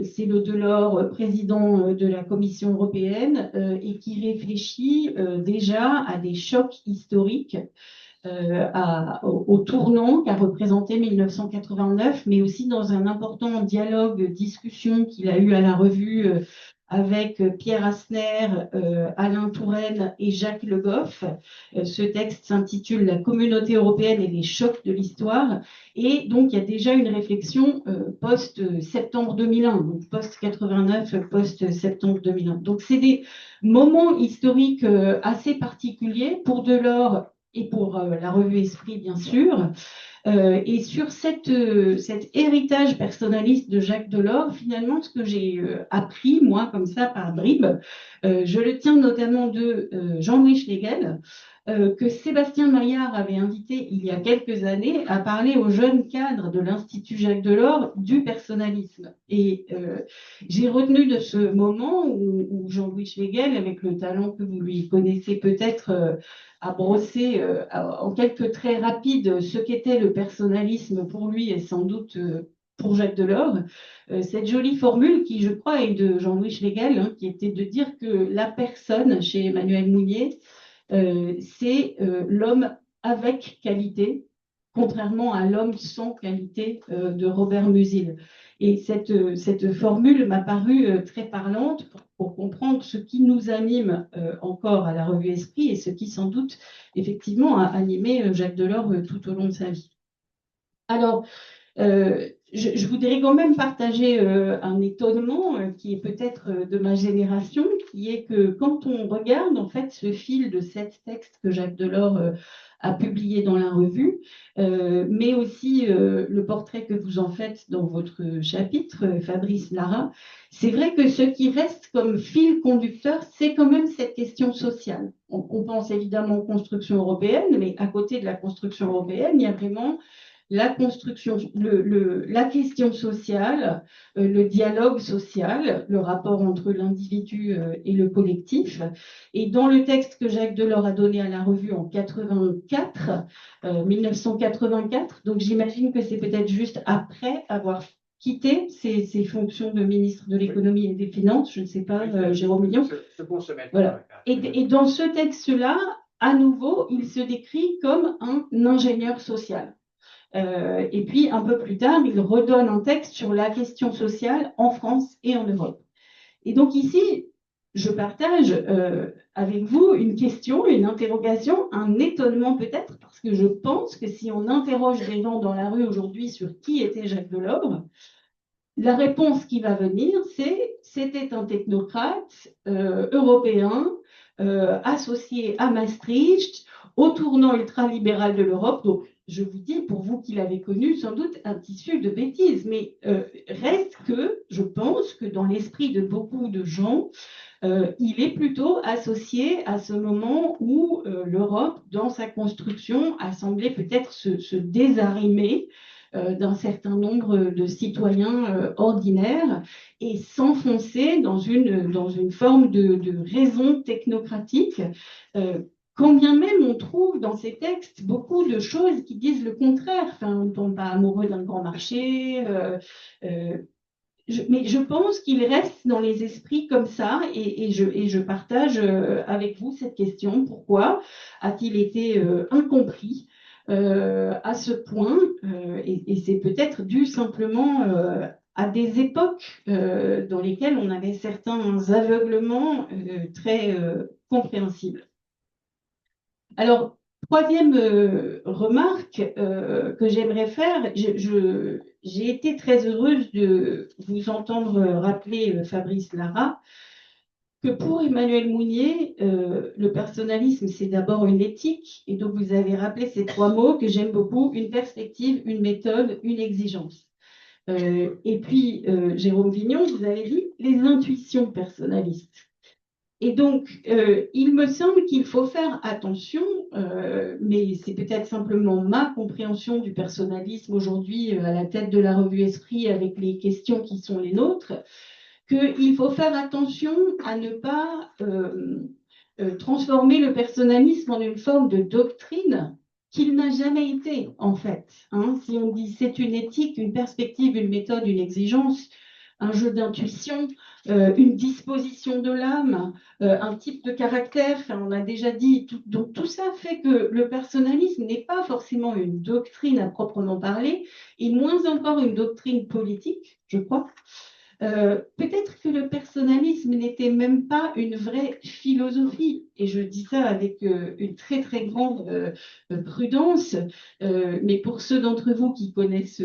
c'est le Delors, président de la Commission européenne, et qui réfléchit déjà à des chocs historiques, au tournant qu'a représenté 1989, mais aussi dans un important dialogue, discussion qu'il a eu à la revue avec Pierre Asner, Alain Touraine et Jacques Le Goff. Ce texte s'intitule La communauté européenne et les chocs de l'histoire. Et donc, il y a déjà une réflexion post-septembre 2001, donc post-89, post-septembre 2001. Donc, c'est des moments historiques assez particuliers pour Delors et pour la revue Esprit, bien sûr. Et sur cet héritage personnaliste de Jacques Delors, finalement, ce que j'ai appris, moi, comme ça, par bribes, je le tiens notamment de Jean-Louis Schlegel, que Sébastien Maillard avait invité il y a quelques années à parler aux jeunes cadres de l'Institut Jacques Delors du personnalisme. Et j'ai retenu de ce moment où Jean-Louis Schlegel, avec le talent que vous lui connaissez peut-être, a brossé en quelques traits rapides ce qu'était le personnalisme pour lui et sans doute pour Jacques Delors. Cette jolie formule qui, je crois, est de Jean-Louis Schlegel, hein, qui était de dire que la personne, chez Emmanuel Mounier, c'est l'homme avec qualité, contrairement à l'homme sans qualité de Robert Musil. Et cette formule m'a paru très parlante pour comprendre ce qui nous anime encore à la revue Esprit et ce qui sans doute effectivement a animé Jacques Delors tout au long de sa vie. Alors, je voudrais quand même partager un étonnement qui est peut-être de ma génération, qui est que quand on regarde en fait ce fil de 7 textes que Jacques Delors a publié dans la revue, mais aussi le portrait que vous en faites dans votre chapitre, Fabrice Lara, c'est vrai que ce qui reste comme fil conducteur, c'est quand même cette question sociale. On pense évidemment aux constructions européennes, mais à côté de la construction européenne, il y a vraiment la construction, la question sociale, le dialogue social, le rapport entre l'individu et le collectif. Et dans le texte que Jacques Delors a donné à la revue en 1984, donc j'imagine que c'est peut-être juste après avoir quitté ses fonctions de ministre de l'économie et des finances, je ne sais pas, Jérôme Million. Voilà. Et dans ce texte-là, à nouveau, il se décrit comme un ingénieur social. Et puis, un peu plus tard, il redonne un texte sur la question sociale en France et en Europe. Et donc ici, je partage avec vous une question, une interrogation, un étonnement peut-être, parce que je pense que si on interroge des gens dans la rue aujourd'hui sur qui était Jacques Delors, la réponse qui va venir, c'est c'était un technocrate européen associé à Maastricht, au tournant ultralibéral de l'Europe. Donc, je vous dis, pour vous qui l'avez connu, sans doute un tissu de bêtises, mais reste que je pense que dans l'esprit de beaucoup de gens, il est plutôt associé à ce moment où l'Europe, dans sa construction, a semblé peut-être se désarrimer d'un certain nombre de citoyens ordinaires et s'enfoncer dans une forme de raison technocratique. Quand bien même on trouve dans ces textes beaucoup de choses qui disent le contraire, enfin, on ne tombe pas amoureux d'un grand marché, mais je pense qu'il reste dans les esprits comme ça, et je partage avec vous cette question. Pourquoi a-t-il été incompris à ce point, et c'est peut-être dû simplement à des époques dans lesquelles on avait certains aveuglements très compréhensibles. Alors, troisième remarque que j'aimerais faire, j'ai été très heureuse de vous entendre rappeler, Fabrice Lara, que pour Emmanuel Mounier, le personnalisme, c'est d'abord une éthique, et donc vous avez rappelé ces 3 mots que j'aime beaucoup, une perspective, une méthode, une exigence. Et puis, Jérôme Vignon, vous avez dit les intuitions personnalistes. Et donc, il me semble qu'il faut faire attention, mais c'est peut-être simplement ma compréhension du personnalisme aujourd'hui à la tête de la revue Esprit avec les questions qui sont les nôtres, qu'il faut faire attention à ne pas transformer le personnalisme en une forme de doctrine qu'il n'a jamais été, en fait. Hein. Si on dit c'est une éthique, une perspective, une méthode, une exigence, un jeu d'intuition, une disposition de l'âme, un type de caractère, enfin, on a déjà dit, donc tout ça fait que le personnalisme n'est pas forcément une doctrine à proprement parler, et moins encore une doctrine politique, je crois. Peut-être que le personnalisme n'était même pas une vraie philosophie, et je dis ça avec une très très grande prudence, mais pour ceux d'entre vous qui connaissent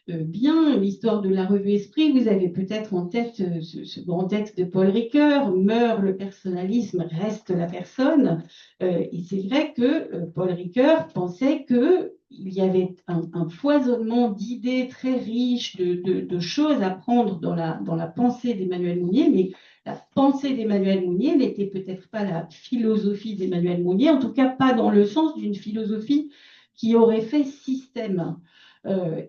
bien l'histoire de la revue Esprit, vous avez peut-être en tête ce grand texte de Paul Ricoeur, meurt le personnalisme, reste la personne, et c'est vrai que Paul Ricoeur pensait que il y avait un foisonnement d'idées très riches, de choses à prendre dans la pensée d'Emmanuel Mounier, mais la pensée d'Emmanuel Mounier n'était peut-être pas la philosophie d'Emmanuel Mounier, en tout cas pas dans le sens d'une philosophie qui aurait fait système.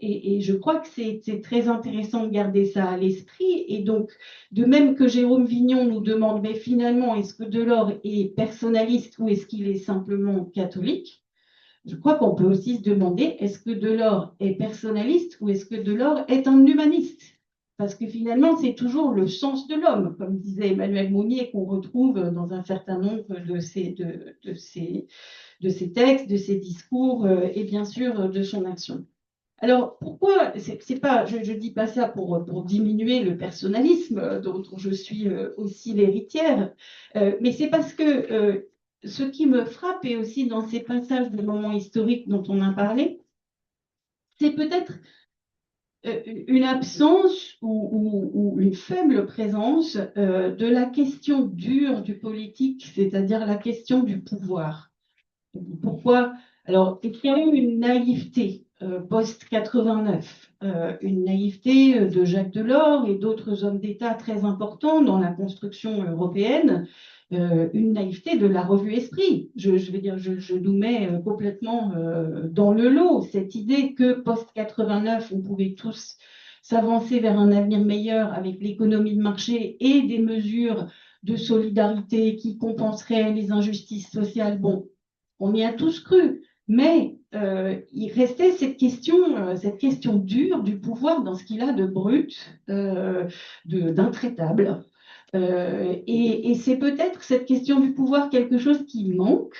Et je crois que c'est très intéressant de garder ça à l'esprit. Et donc, de même que Jérôme Vignon nous demande, mais finalement, est-ce que Delors est personnaliste ou est-ce qu'il est simplement catholique ? Je crois qu'on peut aussi se demander, est-ce que Delors est personnaliste ou est-ce que Delors est un humaniste? Parce que finalement, c'est toujours le sens de l'homme, comme disait Emmanuel Mounier, qu'on retrouve dans un certain nombre de ses textes, de ses discours et bien sûr de son action. Alors, pourquoi, c'est pas, je dis pas ça pour diminuer le personnalisme dont je suis aussi l'héritière, mais c'est parce que ce qui me frappe, et aussi dans ces passages de moments historiques dont on a parlé, c'est peut-être une absence ou une faible présence de la question dure du politique, c'est-à-dire la question du pouvoir. Pourquoi? Alors, il y a eu une naïveté post-89, une naïveté de Jacques Delors et d'autres hommes d'État très importants dans la construction européenne, une naïveté de la revue Esprit. Je vais dire, je nous mets complètement dans le lot, cette idée que post-89, on pouvait tous s'avancer vers un avenir meilleur avec l'économie de marché et des mesures de solidarité qui compenseraient les injustices sociales. Bon, on y a tous cru, mais il restait cette question dure du pouvoir dans ce qu'il a de brut, d'intraitable. Et c'est peut-être cette question du pouvoir quelque chose qui manque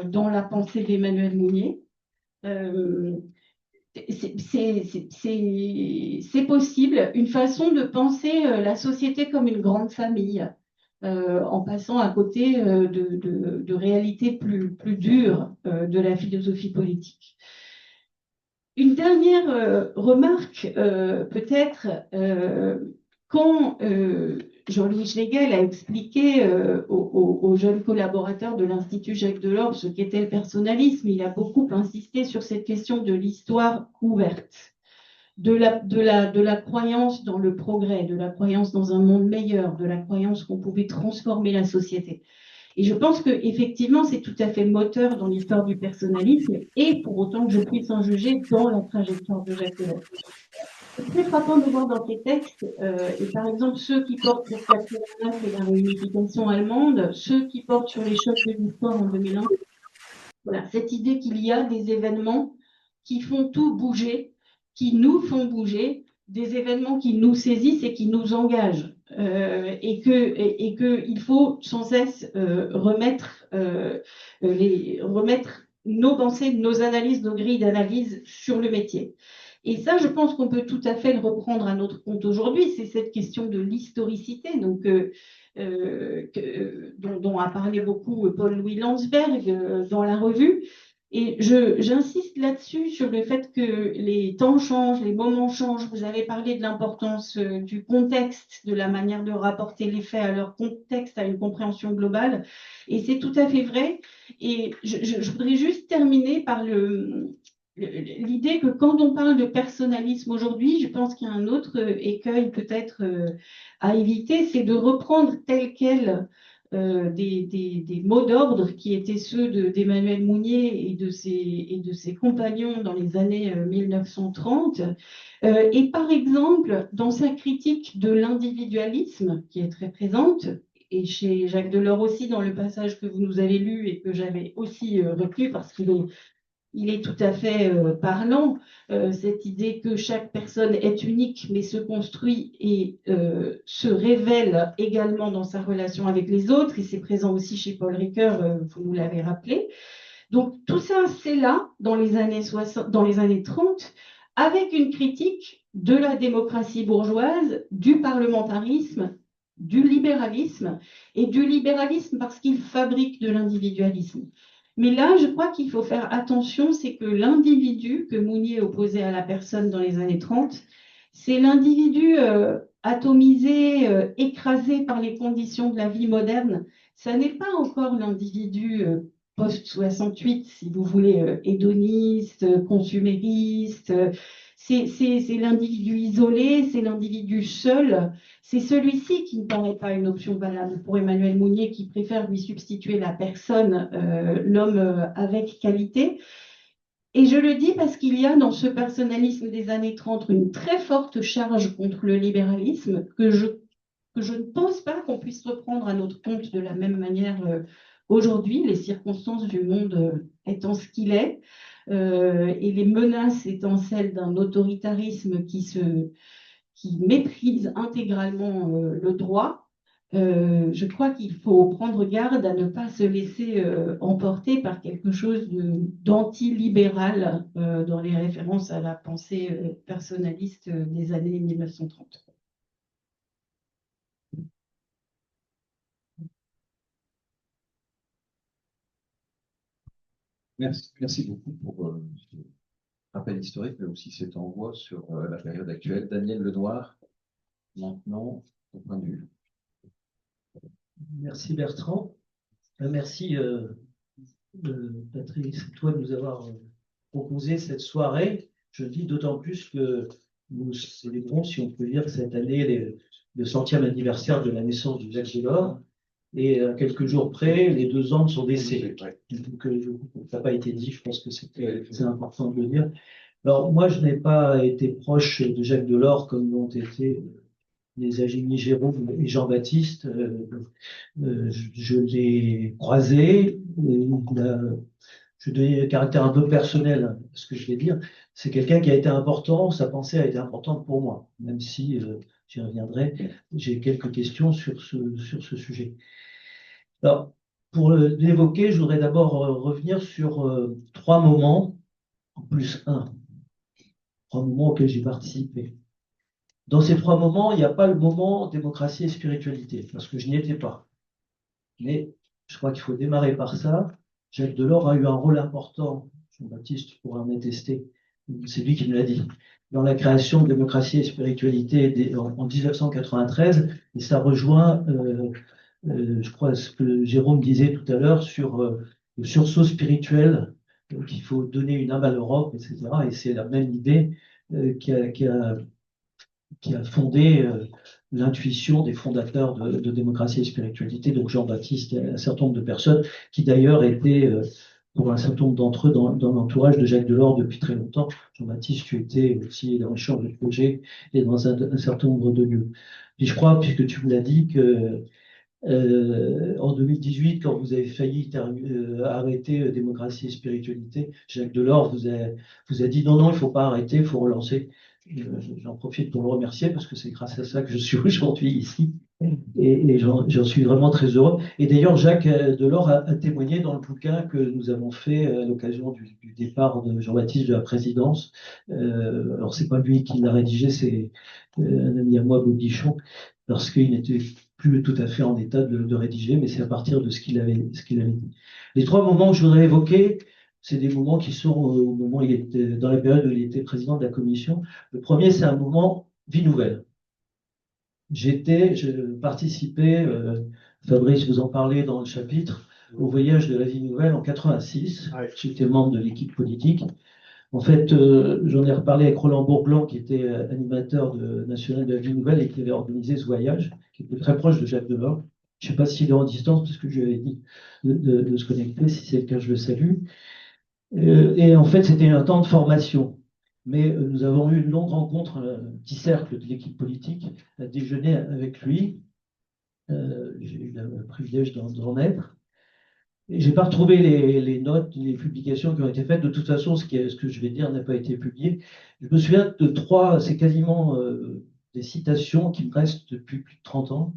dans la pensée d'Emmanuel Mounier. C'est possible, une façon de penser la société comme une grande famille, en passant à côté de réalités plus dures de la philosophie politique. Une dernière remarque, peut-être, quand Jean-Louis Schlegel a expliqué aux jeunes collaborateurs de l'Institut Jacques Delors ce qu'était le personnalisme, il a beaucoup insisté sur cette question de l'histoire ouverte, de la croyance dans le progrès, de la croyance dans un monde meilleur, de la croyance qu'on pouvait transformer la société. Et je pense qu'effectivement, c'est tout à fait moteur dans l'histoire du personnalisme, et pour autant que je puisse en juger dans la trajectoire de Jacques Delors. C'est très frappant de voir dans ces textes, et par exemple ceux qui portent sur 89 et la réunification allemande, ceux qui portent sur les chocs de l'histoire en 2001, voilà, cette idée qu'il y a des événements qui font tout bouger, qui nous font bouger, des événements qui nous saisissent et qui nous engagent, et que il faut sans cesse remettre nos pensées, nos analyses, nos grilles d'analyse sur le métier. Et ça, je pense qu'on peut tout à fait le reprendre à notre compte aujourd'hui. C'est cette question de l'historicité, donc dont a parlé beaucoup Paul-Louis Landsberg dans la revue. Et j'insiste là-dessus sur le fait que les temps changent, les moments changent. Vous avez parlé de l'importance du contexte, de la manière de rapporter les faits à leur contexte, à une compréhension globale. Et c'est tout à fait vrai. Et je voudrais juste terminer par l'idée que quand on parle de personnalisme aujourd'hui, je pense qu'il y a un autre écueil peut-être à éviter, c'est de reprendre tel quel des mots d'ordre qui étaient ceux d'Emmanuel Mounier et de ses compagnons dans les années 1930. Et par exemple, dans sa critique de l'individualisme, qui est très présente, et chez Jacques Delors aussi, dans le passage que vous nous avez lu et que j'avais aussi retenu parce qu'il est tout à fait parlant, cette idée que chaque personne est unique mais se construit et se révèle également dans sa relation avec les autres, et c'est présent aussi chez Paul Ricoeur, vous nous l'avez rappelé. Donc tout ça, c'est là, dans les années 60, dans les années 30, avec une critique de la démocratie bourgeoise, du parlementarisme, du libéralisme parce qu'il fabrique de l'individualisme. Mais là, je crois qu'il faut faire attention, c'est que l'individu que Mounier opposait à la personne dans les années 30, c'est l'individu atomisé, écrasé par les conditions de la vie moderne. Ça n'est pas encore l'individu post-68, si vous voulez, hédoniste, consumériste. C'est l'individu isolé, c'est l'individu seul. C'est celui-ci qui ne paraît pas une option valable pour Emmanuel Mounier, qui préfère lui substituer la personne, l'homme avec qualité. Et je le dis parce qu'il y a dans ce personnalisme des années 30 une très forte charge contre le libéralisme que je ne pense pas qu'on puisse reprendre à notre compte de la même manière aujourd'hui, les circonstances du monde étant ce qu'il est, et les menaces étant celles d'un autoritarisme qui méprise intégralement le droit. Je crois qu'il faut prendre garde à ne pas se laisser emporter par quelque chose d'antilibéral dans les références à la pensée personnaliste des années 1930. Merci beaucoup pour ce rappel historique, mais aussi cet envoi sur la période actuelle. Daniel Lenoir, maintenant, au point de vue. Merci Bertrand. Merci Patrice et toi de nous avoir proposé cette soirée. Je dis d'autant plus que nous célébrons, si on peut dire, cette année le 100e anniversaire de la naissance de Jacques Delors. Et à quelques jours près, les 2 ans de son décès. Donc, ça n'a pas été dit, je pense que c'est important de le dire. Alors, moi, je n'ai pas été proche de Jacques Delors comme l'ont été les Agénie Jérôme et Jean-Baptiste. Je l'ai croisé. Je donne un caractère un peu personnel à ce que je vais dire. C'est quelqu'un qui a été important, sa pensée a été importante pour moi, même si, j'y reviendrai, j'ai quelques questions sur ce sujet. Alors, pour l'évoquer, je voudrais d'abord revenir sur 3 moments, en plus 1, 3 moments auxquels j'ai participé. Dans ces 3 moments, il n'y a pas le moment démocratie et spiritualité, parce que je n'y étais pas. Mais je crois qu'il faut démarrer par ça. Jacques Delors a eu un rôle important, Jean-Baptiste pourra en attester, c'est lui qui me l'a dit, dans la création de démocratie et spiritualité en 1993, et ça rejoint, je crois, ce que Jérôme disait tout à l'heure sur le sursaut spirituel, qu'il faut donner une âme à l'Europe, etc. Et c'est la même idée qui a fondé l'intuition des fondateurs de démocratie et spiritualité, donc Jean-Baptiste et un certain nombre de personnes qui d'ailleurs étaient, pour un certain nombre d'entre eux, dans l'entourage de Jacques Delors depuis très longtemps. Jean-Baptiste, tu étais aussi dans les chambres de projet et dans un certain nombre de lieux. Et je crois, puisque tu me l'as dit, que en 2018, quand vous avez failli arrêter démocratie et spiritualité, Jacques Delors vous a dit non, il ne faut pas arrêter, il faut relancer. J'en profite pour le remercier parce que c'est grâce à ça que je suis aujourd'hui ici et j'en suis vraiment très heureux. Et d'ailleurs, Jacques Delors a témoigné dans le bouquin que nous avons fait à l'occasion du départ de Jean-Baptiste de la présidence. Alors, c'est pas lui qui l'a rédigé, c'est un ami à moi, Bob Guichon, parce qu'il n'était plus tout à fait en état de rédiger, mais c'est à partir de ce qu'il avait dit. Les 3 moments que je voudrais évoquer, c'est des moments qui sont au moment où il était, dans la période où il était président de la commission. Le premier, c'est un moment vie nouvelle. Je participais, Fabrice vous en parlait dans le chapitre, au voyage de la vie nouvelle en 86. J'étais membre de l'équipe politique. En fait, j'en ai reparlé avec Roland Bourglan, qui était animateur national de la vie nouvelle et qui avait organisé ce voyage, qui était très proche de Jacques Delors. Je ne sais pas s'il est en distance, parce que je lui avais dit de se connecter. Si c'est le cas, je le salue. Et en fait, c'était un temps de formation. Mais nous avons eu une longue rencontre, un petit cercle de l'équipe politique, à déjeuner avec lui. J'ai eu le privilège d'en être. Je n'ai pas retrouvé les notes, les publications qui ont été faites. De toute façon, ce que je vais dire n'a pas été publié. Je me souviens de trois, c'est quasiment des citations qui me restent depuis plus de 30 ans.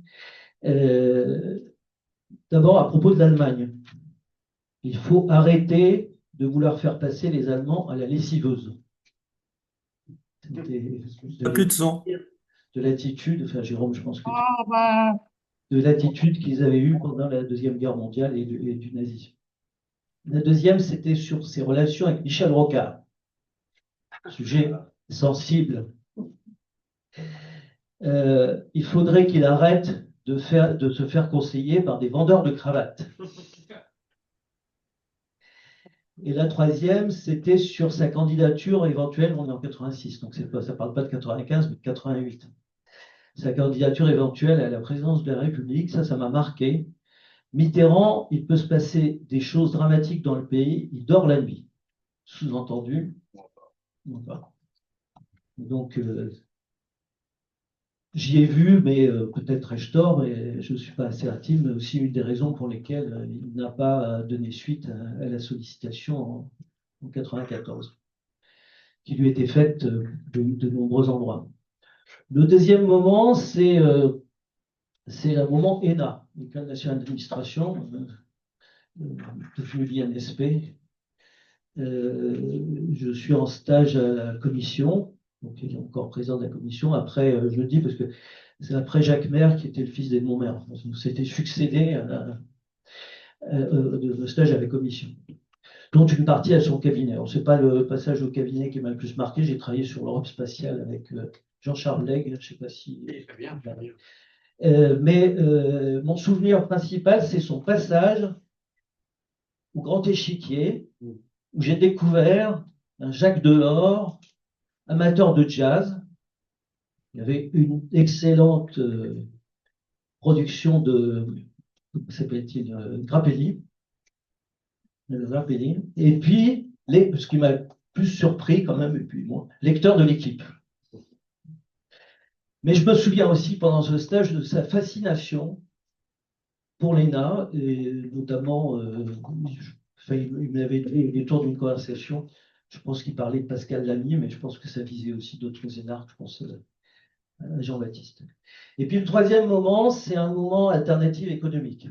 D'abord, à propos de l'Allemagne. Il faut arrêter de vouloir faire passer les Allemands à la lessiveuse. Plus de sang. De l'attitude, enfin Jérôme, je pense que de l'attitude qu'ils avaient eue pendant la Deuxième Guerre mondiale et du nazisme. La deuxième, c'était sur ses relations avec Michel Rocard. Sujet sensible. Il faudrait qu'il arrête de se faire conseiller par des vendeurs de cravates. Et la troisième, c'était sur sa candidature éventuelle, on est en 86, donc ça ne parle pas de 95, mais de 88. Sa candidature éventuelle à la présidence de la République, ça m'a marqué. Mitterrand, il peut se passer des choses dramatiques dans le pays, il dort la nuit. Sous-entendu, non pas. Donc, j'y ai vu, mais peut-être ai-je tort, et je ne suis pas assez intime, mais aussi une des raisons pour lesquelles il n'a pas donné suite à la sollicitation en 94, qui lui était faite de nombreux endroits. Le deuxième moment, c'est le moment ENA, École nationale d'administration, devenu l'INSP. Je suis en stage à la commission, donc il est encore président de la commission. Après, je le dis parce que c'est après Jacques Maire qui était le fils d'Edmond Maire. C'était succédé de stage à la commission, dont une partie à son cabinet. Ce n'est pas le passage au cabinet qui m'a le plus marqué. J'ai travaillé sur l'Europe spatiale avec Jean-Charles Legge, je ne sais pas si... Très bien, très bien. Mais mon souvenir principal, c'est son passage au Grand Échiquier, où j'ai découvert un Jacques Delors, amateur de jazz. Il y avait une excellente production de, comment s'appelle-t-il, Grappelli. Et puis, ce qui m'a plus surpris quand même, et puis moi, lecteur de l'équipe. Mais je me souviens aussi pendant ce stage de sa fascination pour l'ENA, et notamment, il m'avait dit au détour d'une conversation, je pense qu'il parlait de Pascal Lamy, mais je pense que ça visait aussi d'autres énarques, je pense à Jean-Baptiste. Et puis le troisième moment, c'est un moment alternative économique.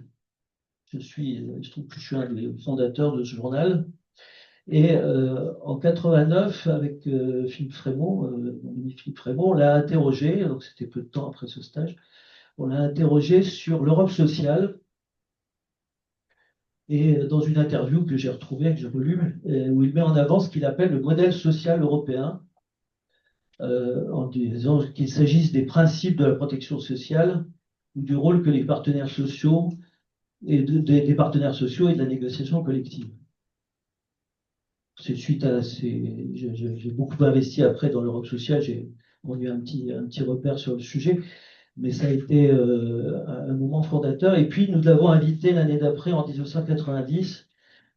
Je trouve que je suis un des fondateurs de ce journal. Et en 89, avec Philippe Frémaux, on l'a interrogé, donc c'était peu de temps après ce stage, on l'a interrogé sur l'Europe sociale. Et dans une interview que j'ai retrouvée, que j'ai relue, où il met en avant ce qu'il appelle le modèle social européen, en disant qu'il s'agisse des principes de la protection sociale ou du rôle que les partenaires sociaux des partenaires sociaux et de la négociation collective. C'est suite à j'ai beaucoup investi après dans l'Europe sociale, j'ai eu un petit repère sur le sujet, mais ça a été un moment fondateur. Et puis nous l'avons invité l'année d'après, en 1990,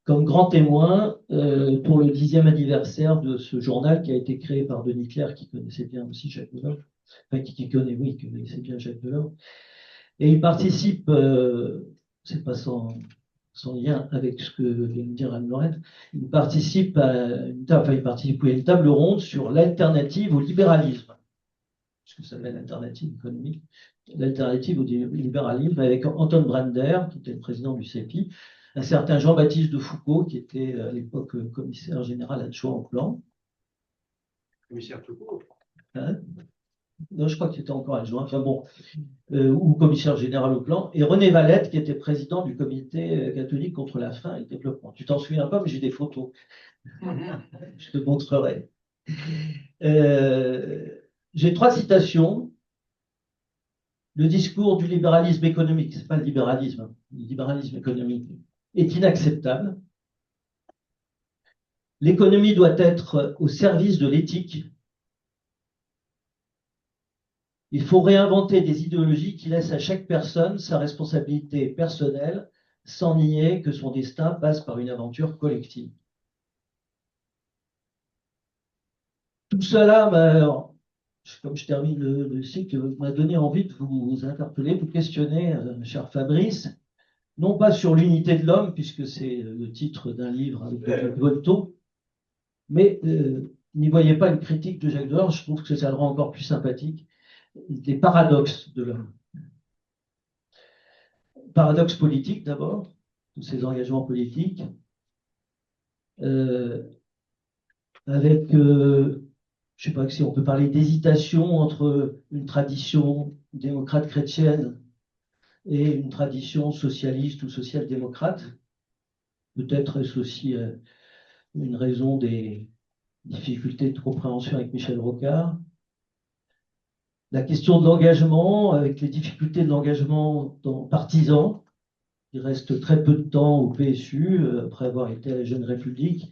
comme grand témoin pour le 10e anniversaire de ce journal qui a été créé par Denis Clerc, qui connaissait bien aussi Jacques Delors, enfin qui connaissait bien Jacques Delors. Et il participe, c'est pas sans lien avec ce que vient de dire Anne-Lorraine, il participe à une table ronde sur l'alternative au libéralisme, ce que ça s'appelle l'alternative économique, l'alternative au libéralisme, avec Anton Brander, qui était le président du CEPI, un certain Jean-Baptiste de Foucault, qui était à l'époque commissaire général adjoint au plan. Commissaire tout court. Hein, non, je crois qu'il était encore adjoint, enfin bon, ou commissaire général au plan, et René Valette, qui était président du comité catholique contre la faim et le développement. Tu t'en souviens pas, mais j'ai des photos. Je te montrerai. J'ai trois citations. Le discours du libéralisme économique, c'est pas le libéralisme économique, est inacceptable. L'économie doit être au service de l'éthique. Il faut réinventer des idéologies qui laissent à chaque personne sa responsabilité personnelle, sans nier que son destin passe par une aventure collective. Tout cela, comme je termine le cycle, m'a donné envie de vous interpeller, de vous questionner, cher Fabrice, non pas sur l'unité de l'homme, puisque c'est le titre d'un livre avec de Voltaire, mais n'y voyez pas une critique de Jacques Delors, je trouve que ça le rend encore plus sympathique, des paradoxes de l'homme. Paradoxe politique d'abord, tous ces engagements politiques, avec, je ne sais pas si on peut parler d'hésitation entre une tradition démocrate chrétienne et une tradition socialiste ou social-démocrate. Peut-être est-ce aussi une raison des difficultés de compréhension avec Michel Rocard. La question de l'engagement, avec les difficultés de l'engagement partisan, il reste très peu de temps au PSU, après avoir été à la Jeune République,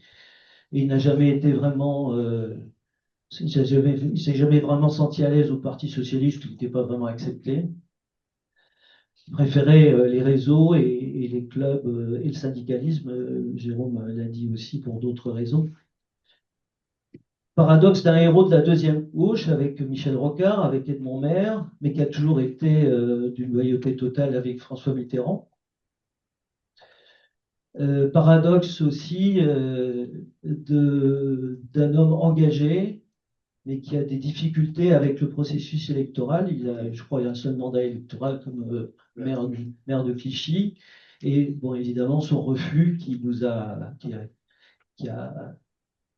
et il n'a jamais été vraiment, il ne s'est jamais vraiment senti à l'aise au Parti Socialiste, où il n'était pas vraiment accepté. Il préférait les réseaux et les clubs et le syndicalisme, Jérôme l'a dit aussi pour d'autres raisons. Paradoxe d'un héros de la deuxième gauche avec Michel Rocard, avec Edmond Maire, mais qui a toujours été d'une loyauté totale avec François Mitterrand. Paradoxe aussi d'un homme engagé, mais qui a des difficultés avec le processus électoral. Il a, je crois, un seul mandat électoral comme maire de Clichy. Et bon, évidemment, son refus qui a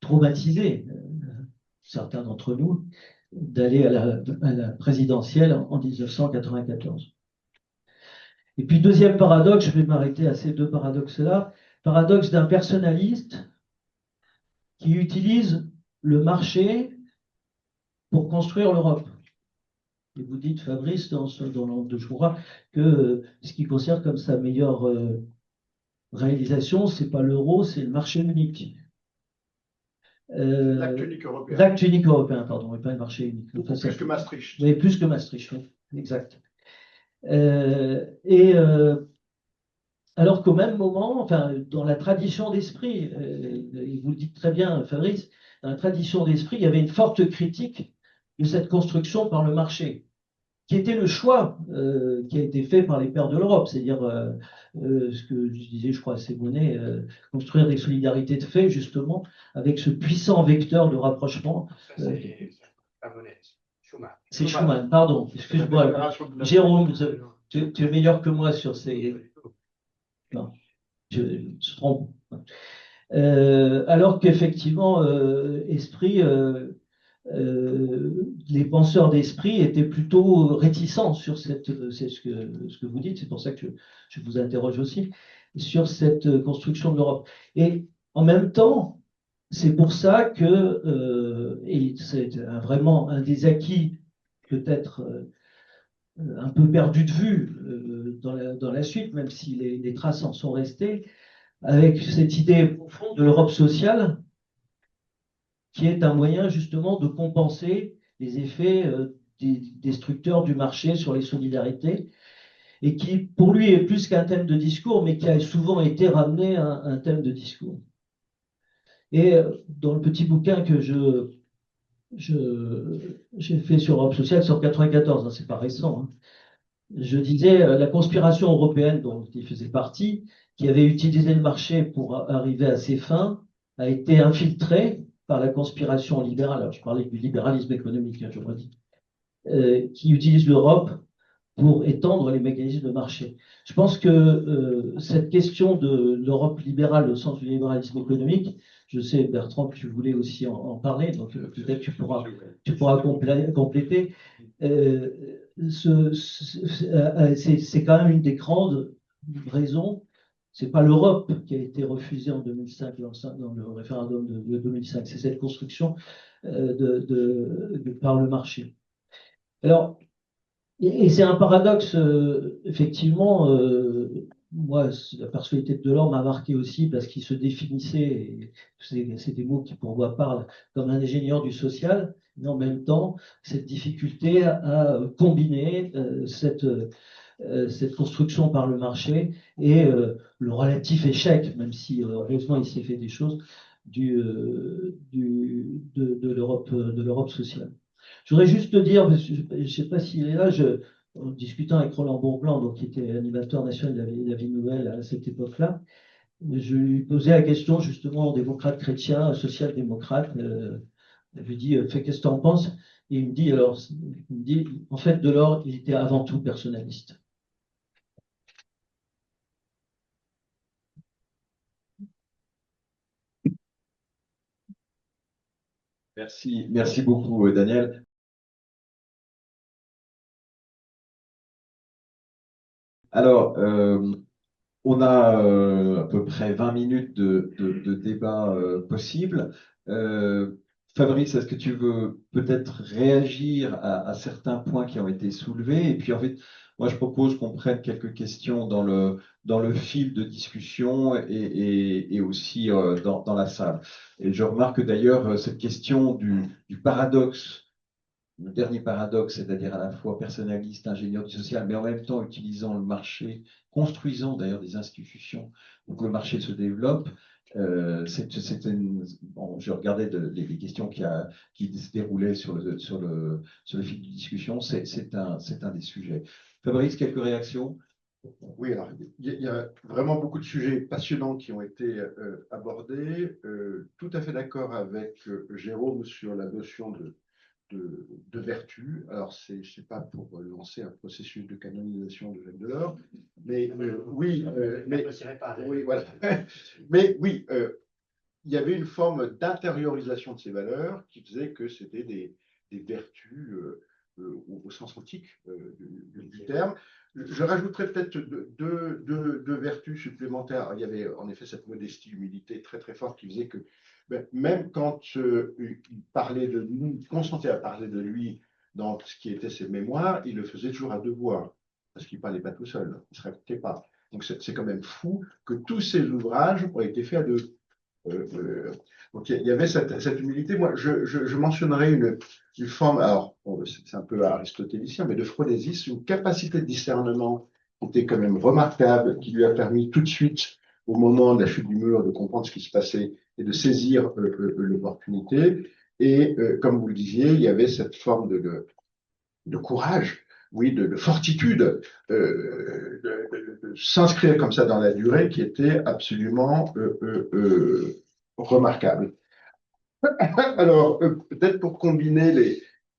traumatisé certains d'entre nous d'aller à la présidentielle en 1994. Et puis, deuxième paradoxe, je vais m'arrêter à ces deux paradoxes-là, paradoxe d'un personnaliste qui utilise le marché pour construire l'Europe. Et vous dites, Fabrice, dans de Joura, que ce qui considère comme sa meilleure réalisation, ce n'est pas l'euro, c'est le marché unique. L'acte unique européen. L'acte unique européen, pardon, et pas le marché unique. Beaucoup plus que Maastricht. Oui, plus que Maastricht, oui, exact. Alors qu'au même moment, enfin, dans la tradition d'esprit, et vous le dites très bien, Fabrice, dans la tradition d'esprit, il y avait une forte critique de cette construction par le marché, qui était le choix qui a été fait par les pères de l'Europe, c'est-à-dire ce que je disais, je crois, à Sémonnet, construire des solidarités de fait, justement, avec ce puissant vecteur de rapprochement. C'est Schuman, pardon, excuse-moi. Jérôme, tu es meilleur que moi sur ces... Non, je me trompe. Alors qu'effectivement, les penseurs d'esprit étaient plutôt réticents sur c'est ce que vous dites, c'est pour ça que je vous interroge aussi, sur cette construction de l'Europe. Et en même temps, c'est pour ça que, et c'est vraiment un des acquis peut-être un peu perdu de vue dans la suite, même si les traces en sont restées, avec cette idée profonde de l'Europe sociale, qui est un moyen justement de compenser les effets destructeurs du marché sur les solidarités, et qui, pour lui, est plus qu'un thème de discours, mais qui a souvent été ramené à un thème de discours. Et dans le petit bouquin que j'ai fait sur l'Europe sociale, sur 94, hein, c'est pas récent, hein, je disais la conspiration européenne dont il faisait partie, qui avait utilisé le marché pour arriver à ses fins, a été infiltrée par la conspiration libérale. Alors, je parlais du libéralisme économique, hein, je redis, qui utilise l'Europe pour étendre les mécanismes de marché. Je pense que cette question de l'Europe libérale au sens du libéralisme économique, je sais, Bertrand, que tu voulais aussi en parler, donc peut-être tu pourras compléter. C'est quand même une des grandes raisons. C'est pas l'Europe qui a été refusée en 2005 dans le référendum de 2005, c'est cette construction par le marché. Alors, et c'est un paradoxe, effectivement, moi, la personnalité de Delors m'a marqué aussi parce qu'il se définissait, c'est des mots qui pour moi parlent, comme un ingénieur du social, mais en même temps, cette difficulté à combiner cette construction par le marché et le relatif échec, même si heureusement il s'est fait des choses, de l'Europe sociale. Je voudrais juste te dire, je ne sais pas s'il est là, en discutant avec Roland Bourblanc, donc, qui était animateur national de la vie nouvelle à cette époque-là, je lui posais la question justement aux démocrates chrétiens, social-démocrates. Je lui dis, qu'est-ce que tu en penses? Et il me dit, en fait, Delors, il était avant tout personnaliste. Merci beaucoup, Daniel. Alors, on a à peu près 20 minutes de débat possible. Fabrice, est-ce que tu veux peut-être réagir à certains points qui ont été soulevés? Et puis, en fait, moi, je propose qu'on prenne quelques questions dans le fil de discussion et aussi dans la salle. Et je remarque d'ailleurs cette question du paradoxe, le dernier paradoxe, c'est-à-dire à la fois personnaliste, ingénieur du social, mais en même temps utilisant le marché, construisant d'ailleurs des institutions pour que le marché se développe. Bon, je regardais les questions qui se déroulaient sur le fil de discussion, c'est un des sujets. Fabrice, quelques réactions? Oui, alors il y a vraiment beaucoup de sujets passionnants qui ont été abordés. Tout à fait d'accord avec Jérôme sur la notion de vertu. Alors, c'est pas pour lancer un processus de canonisation de Jacques Delors, mais oui, oui, voilà. Mais oui, il y avait une forme d'intériorisation de ces valeurs qui faisait que c'était des vertus au sens antique du terme. Je rajouterais peut-être deux vertus supplémentaires. Il y avait en effet cette modestie, humilité très très forte qui faisait que même quand il parlait de nous, consentait à parler de lui dans ce qui était ses mémoires, il le faisait toujours à deux voix, parce qu'il ne parlait pas tout seul, il ne se racontait pas. Donc c'est quand même fou que tous ces ouvrages ont été faits à deux. Donc il y avait cette humilité. Moi, je mentionnerai une forme, alors c'est un peu aristotélicien, mais de Phronésis, une capacité de discernement qui était quand même remarquable, qui lui a permis tout de suite, au moment de la chute du mur, de comprendre ce qui se passait et de saisir l'opportunité. Et comme vous le disiez, il y avait cette forme de courage, oui, de fortitude, de s'inscrire comme ça dans la durée qui était absolument remarquable. Alors, peut-être pour combiner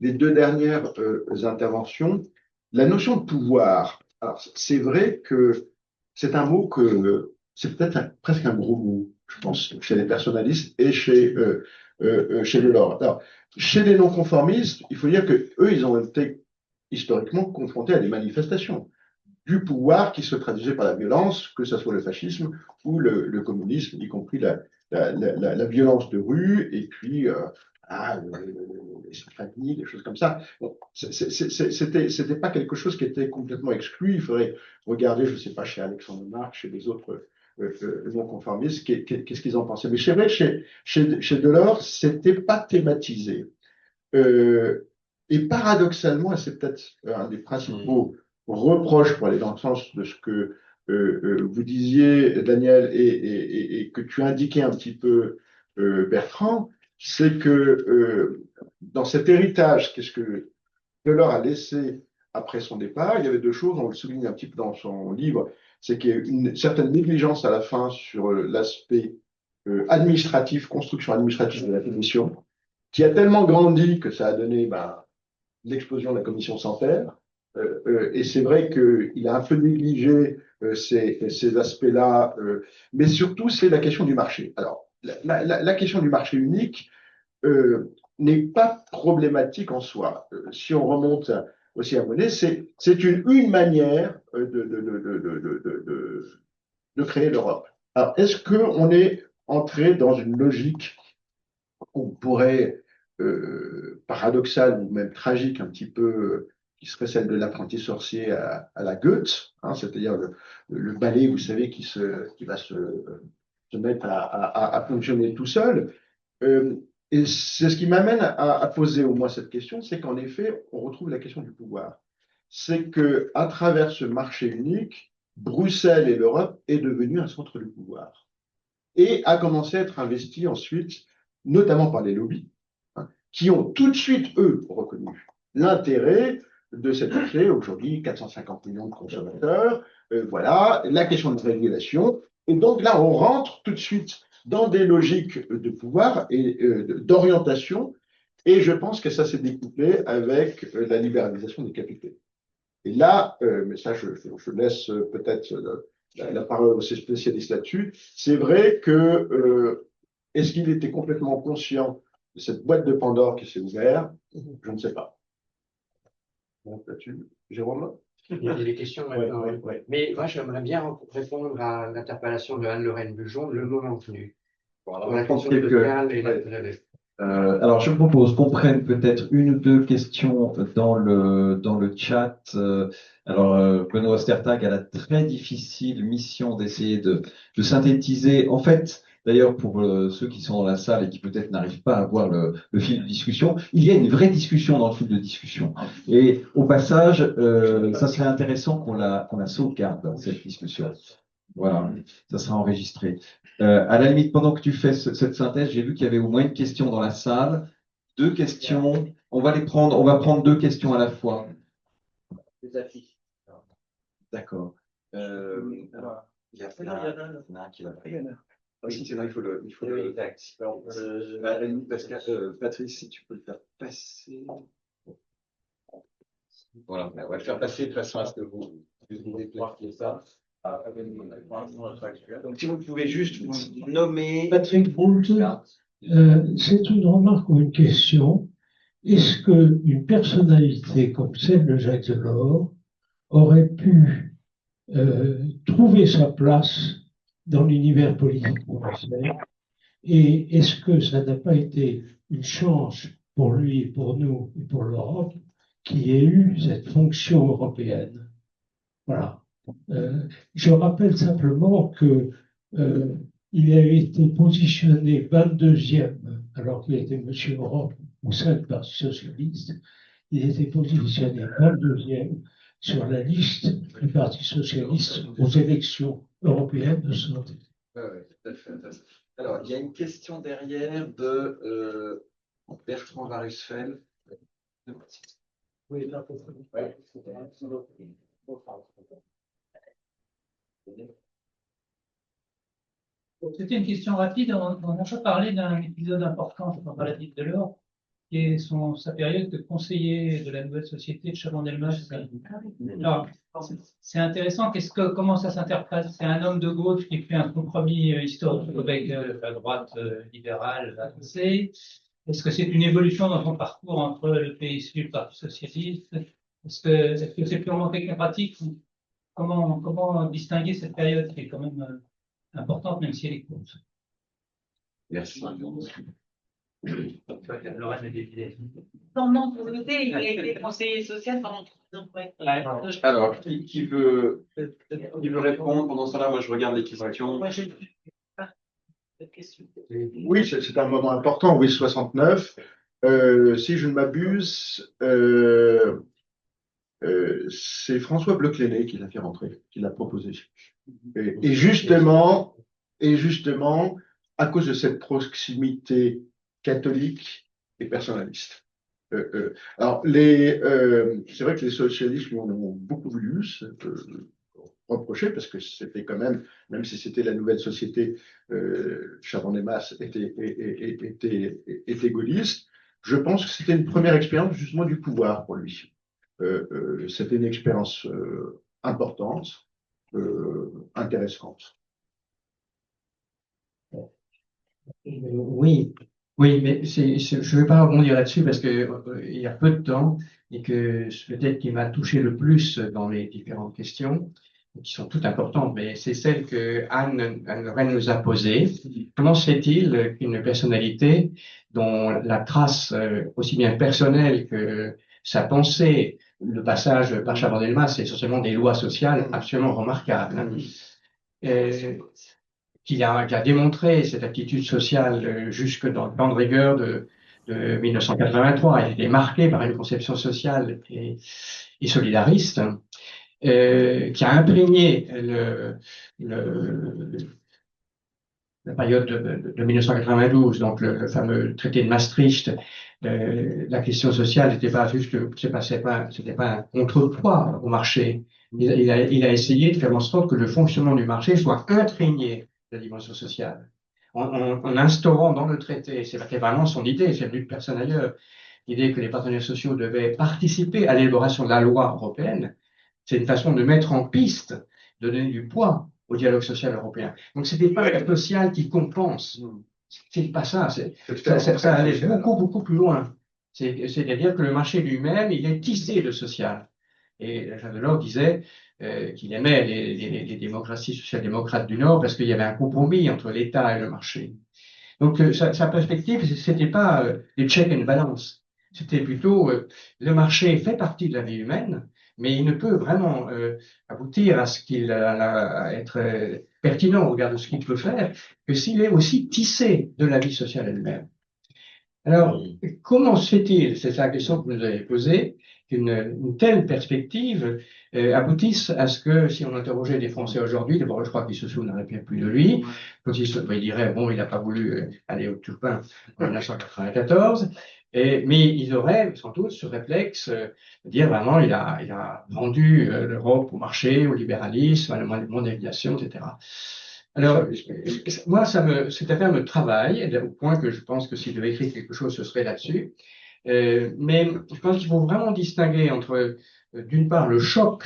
les deux dernières interventions, la notion de pouvoir, alors c'est vrai que c'est un mot que c'est peut-être presque un gros mot, je pense, chez les personnalistes et chez Delors. Alors, chez les non-conformistes, il faut dire que eux, ils ont été historiquement confrontés à des manifestations du pouvoir qui se traduisait par la violence, que ce soit le fascisme ou le communisme, y compris la violence de rue, et puis les sympathies, des choses comme ça. Bon, c'était pas quelque chose qui était complètement exclu. Il faudrait regarder, je ne sais pas, chez Alexandre Marx, chez les autres non-conformistes, qu'est-ce qu'ils en pensaient. Mais c'est vrai, chez Delors, c'était pas thématisé. Et paradoxalement, et c'est peut-être un des principaux reproches pour aller dans le sens de ce que vous disiez, Daniel, et que tu indiquais un petit peu, Bertrand, c'est que dans cet héritage, qu'est-ce que Delors a laissé après son départ, il y avait deux choses, on le souligne un petit peu dans son livre, c'est qu'il y a une certaine négligence à la fin sur l'aspect administratif, construction administrative de la commission, qui a tellement grandi que ça a donné l'explosion de la commission Santerre. Et c'est vrai qu'il a un peu négligé ces aspects-là, mais surtout, c'est la question du marché. Alors, la question du marché unique n'est pas problématique en soi. Si on remonte aussi à Monet, c'est une manière de créer l'Europe. Alors, est-ce qu'on est entré dans une logique qu'on pourrait paradoxale ou même tragique un petit peu, qui serait celle de l'apprenti sorcier à la Goethe, hein, c'est-à-dire le balai, vous savez, qui va se mettre à fonctionner tout seul. Et c'est ce qui m'amène à poser au moins cette question, c'est qu'en effet, on retrouve la question du pouvoir. C'est que à travers ce marché unique, Bruxelles et l'Europe est devenue un centre de pouvoir et a commencé à être investi ensuite, notamment par les lobbies, hein, qui ont tout de suite, eux, reconnu l'intérêt de cet marché. Aujourd'hui, 450 millions de consommateurs, voilà, la question de régulation. Et donc là, on rentre tout de suite dans des logiques de pouvoir et d'orientation. Et je pense que ça s'est découplé avec la libéralisation des capitaux. Et là, mais ça, je laisse peut-être la parole aux spécialistes là-dessus. C'est vrai que est-ce qu'il était complètement conscient de cette boîte de Pandore qui s'est ouverte? Je ne sais pas. Bon, là-dessus, Jérôme? Il y a des questions maintenant. Ouais. Mais moi, j'aimerais bien répondre à l'interpellation de Anne-Lorraine Bujon, le moment venu. Alors, Pour la question quelques- sociale et la... alors, je propose qu'on prenne peut-être une ou deux questions dans le chat. Benoît Ostertag a la très difficile mission d'essayer de synthétiser. En fait, d'ailleurs, pour ceux qui sont dans la salle et qui peut-être n'arrivent pas à voir le fil de discussion, il y a une vraie discussion dans le fil de discussion. Et au passage, ça serait intéressant qu'on la sauvegarde, cette discussion. Voilà, ça sera enregistré. À la limite, pendant que tu fais cette synthèse, j'ai vu qu'il y avait au moins une question dans la salle. Deux questions. On va prendre deux questions à la fois. Les affiches. D'accord. Alors, il y en a un qui l'a pris. Oui, c'est vrai, il faut le. Exact. À la limite, Patrice, si tu peux le faire passer. Voilà, on va le faire passer de façon à ce que vous déplaciez ça. Donc, si vous pouvez juste vous nommer. Patrick Boult, c'est une remarque ou une question. Est-ce qu'une personnalité comme celle de Jacques Delors aurait pu trouver sa place dans l'univers politique français? Et est-ce que ça n'a pas été une chance pour lui, pour nous et pour l'Europe qui ait eu cette fonction européenne? Voilà. Je rappelle simplement que il avait été positionné 22e, alors qu'il était Monsieur Europe au sein du Parti socialiste. Il était positionné 22e sur la liste du Parti socialiste aux élections européennes de 1961. Oui, tout à fait. Alors, il y a une question derrière de Bertrand Warusfeld. Oui, c'était une question rapide. On a déjà parlé d'un épisode important dans la vie de Delors, qui est sa période de conseiller de la nouvelle société de Chaban-Delmas. Alors, c'est intéressant. Comment ça s'interprète? C'est un homme de gauche qui fait un compromis historique avec la droite libérale avancée. Est-ce que c'est une évolution dans son parcours entre le PSU et le Parti socialiste? Est-ce que c'est purement technocratique? Comment distinguer cette période qui est quand même importante, même si elle est courte? Merci. Lorraine a décidé. Pendant pour l'été, il a été conseiller social pendant 3 ans. Ouais. Alors, qui veut répondre pendant ça là? Moi, je regarde les questions. Moi, je n'ai pas de question. Oui, c'est un moment important, oui, 69. Si je ne m'abuse, c'est François Bloch-Lenné qui l'a fait rentrer, qui l'a proposé. Et justement, à cause de cette proximité catholique et personnaliste. Alors, c'est vrai que les socialistes lui en ont beaucoup voulu, reproché, parce que c'était quand même si c'était la nouvelle société, Chaban-Delmas était gaulliste. Je pense que c'était une première expérience justement du pouvoir pour lui. C'était une expérience importante, intéressante. Oui, oui, mais je ne vais pas rebondir là-dessus parce que il y a peu de temps et que peut-être qui m'a touché le plus dans les différentes questions, qui sont toutes importantes, mais c'est celle que Anne Lorraine nous a posée. Comment se fait-il qu'une personnalité dont la trace aussi bien personnelle que sa pensée, le passage par Chaban-Delmas, c'est essentiellement des lois sociales absolument remarquables. qui a démontré cette attitude sociale jusque dans le plan de rigueur de 1983. Elle était marquée par une conception sociale et solidariste, qui a imprégné la période de 1992, donc le fameux traité de Maastricht. La question sociale n'était pas juste, c'était pas un contrepoids au marché. Il a essayé de faire en sorte que le fonctionnement du marché soit imprégné de la dimension sociale. En instaurant dans le traité, c'était vraiment son idée, c'est venu de personne ailleurs, l'idée que les partenaires sociaux devaient participer à l'élaboration de la loi européenne. C'est une façon de mettre en piste, de donner du poids au dialogue social européen. Donc, c'était pas un social qui compense. C'est pas ça. Ça allait beaucoup plus loin. C'est-à-dire que le marché lui-même, il est tissé de social. Et Jacques Delors disait qu'il aimait les démocraties social-démocrates du Nord parce qu'il y avait un compromis entre l'État et le marché. Donc, sa perspective, c'était pas les check and balance. C'était plutôt le marché fait partie de la vie humaine, mais il ne peut vraiment aboutir à ce qu'il à être pertinent au regard de ce qu'il peut faire que s'il est aussi tissé de la vie sociale elle-même. Alors, comment se fait-il, c'est la question que vous nous avez posée, qu'une telle perspective aboutisse à ce que, si on interrogeait des Français aujourd'hui, d'abord je crois qu'ils se souviendraient bien plus de lui, quand ils diraient, bon, il n'a pas voulu aller au Turpin en 1994, mais ils auraient sans doute ce réflexe de dire vraiment, il a vendu l'Europe au marché, au libéralisme, à la mondialisation, etc. Alors, moi, cette affaire me travaille, au point que je pense que s'il devait écrire quelque chose, ce serait là-dessus. Mais je pense qu'il faut vraiment distinguer entre, d'une part, le choc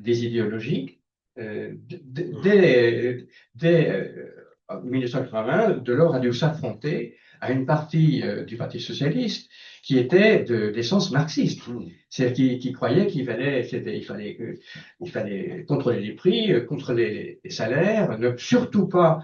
des idéologies. Dès 1980, Delors a dû s'affronter à une partie du Parti socialiste qui était d'essence marxiste, c'est-à-dire qui croyait qu'il fallait contrôler les prix, contrôler les salaires, ne surtout pas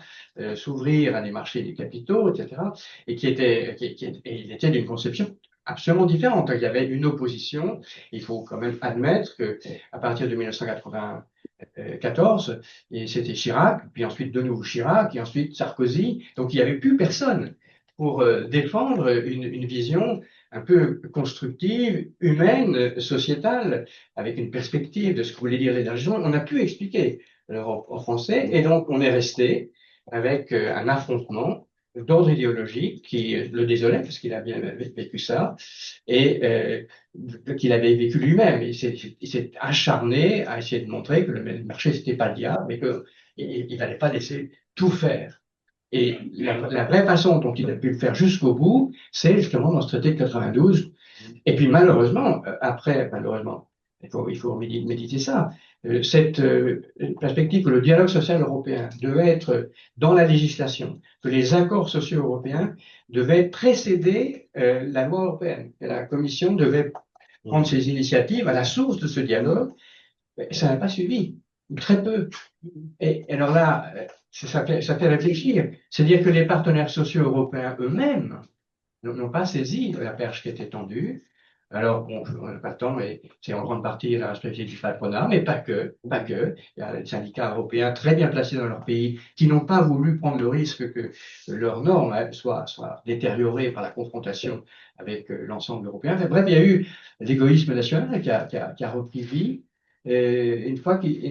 s'ouvrir à des marchés des capitaux, etc. Et il était d'une conception absolument différente. Il y avait une opposition. Il faut quand même admettre que à partir de 1994, c'était Chirac, puis ensuite de nouveau Chirac, et ensuite Sarkozy. Donc il n'y avait plus personne pour défendre une vision un peu constructive, humaine, sociétale, avec une perspective de ce que voulait dire l'énergie. On n'a pu expliquer l'Europe aux Français, et donc on est resté avec un affrontement d'ordre idéologique qui le désolait, parce qu'il a bien vécu ça, et qu'il avait vécu lui-même. Il s'est acharné à essayer de montrer que le marché, c'était pas le diable, mais qu'il ne fallait pas laisser tout faire. Et la vraie façon dont il a pu le faire jusqu'au bout, c'est justement dans ce traité de 92. Et puis malheureusement, il faut méditer ça, cette perspective que le dialogue social européen devait être dans la législation, que les accords sociaux européens devaient précéder la loi européenne, que la Commission devait prendre ses initiatives à la source de ce dialogue, ça n'a pas suivi, ou très peu. Et alors là, ça fait réfléchir. C'est-à-dire que les partenaires sociaux européens eux-mêmes n'ont pas saisi la perche qui était tendue. Alors, bon, on n'a pas le temps, mais c'est en grande partie la responsabilité du patronat, mais pas que. Il y a des syndicats européens très bien placés dans leur pays qui n'ont pas voulu prendre le risque que leurs normes soient détériorées par la confrontation avec l'ensemble européen. Enfin, bref, il y a eu l'égoïsme national qui a repris vie. Une fois qu'il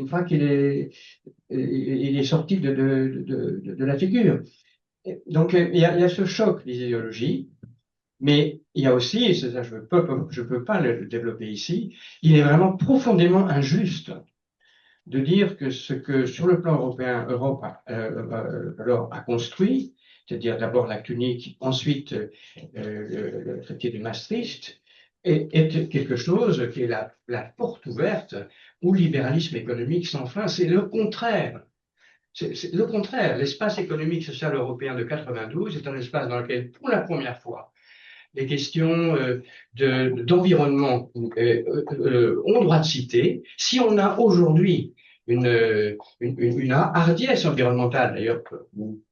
est sorti de la figure. Donc, il y a ce choc des idéologies, mais il y a aussi, et ça, je peux pas le développer ici, il est vraiment profondément injuste de dire que ce que, sur le plan européen, Europe alors a construit, c'est-à-dire d'abord l'acte unique, ensuite le traité de Maastricht, est quelque chose qui est la porte ouverte au libéralisme économique sans fin. C'est le contraire. C'est le contraire. L'espace économique social européen de 92 est un espace dans lequel, pour la première fois, les questions d'environnement ont droit de citer. Si on a aujourd'hui une hardiesse environnementale, d'ailleurs,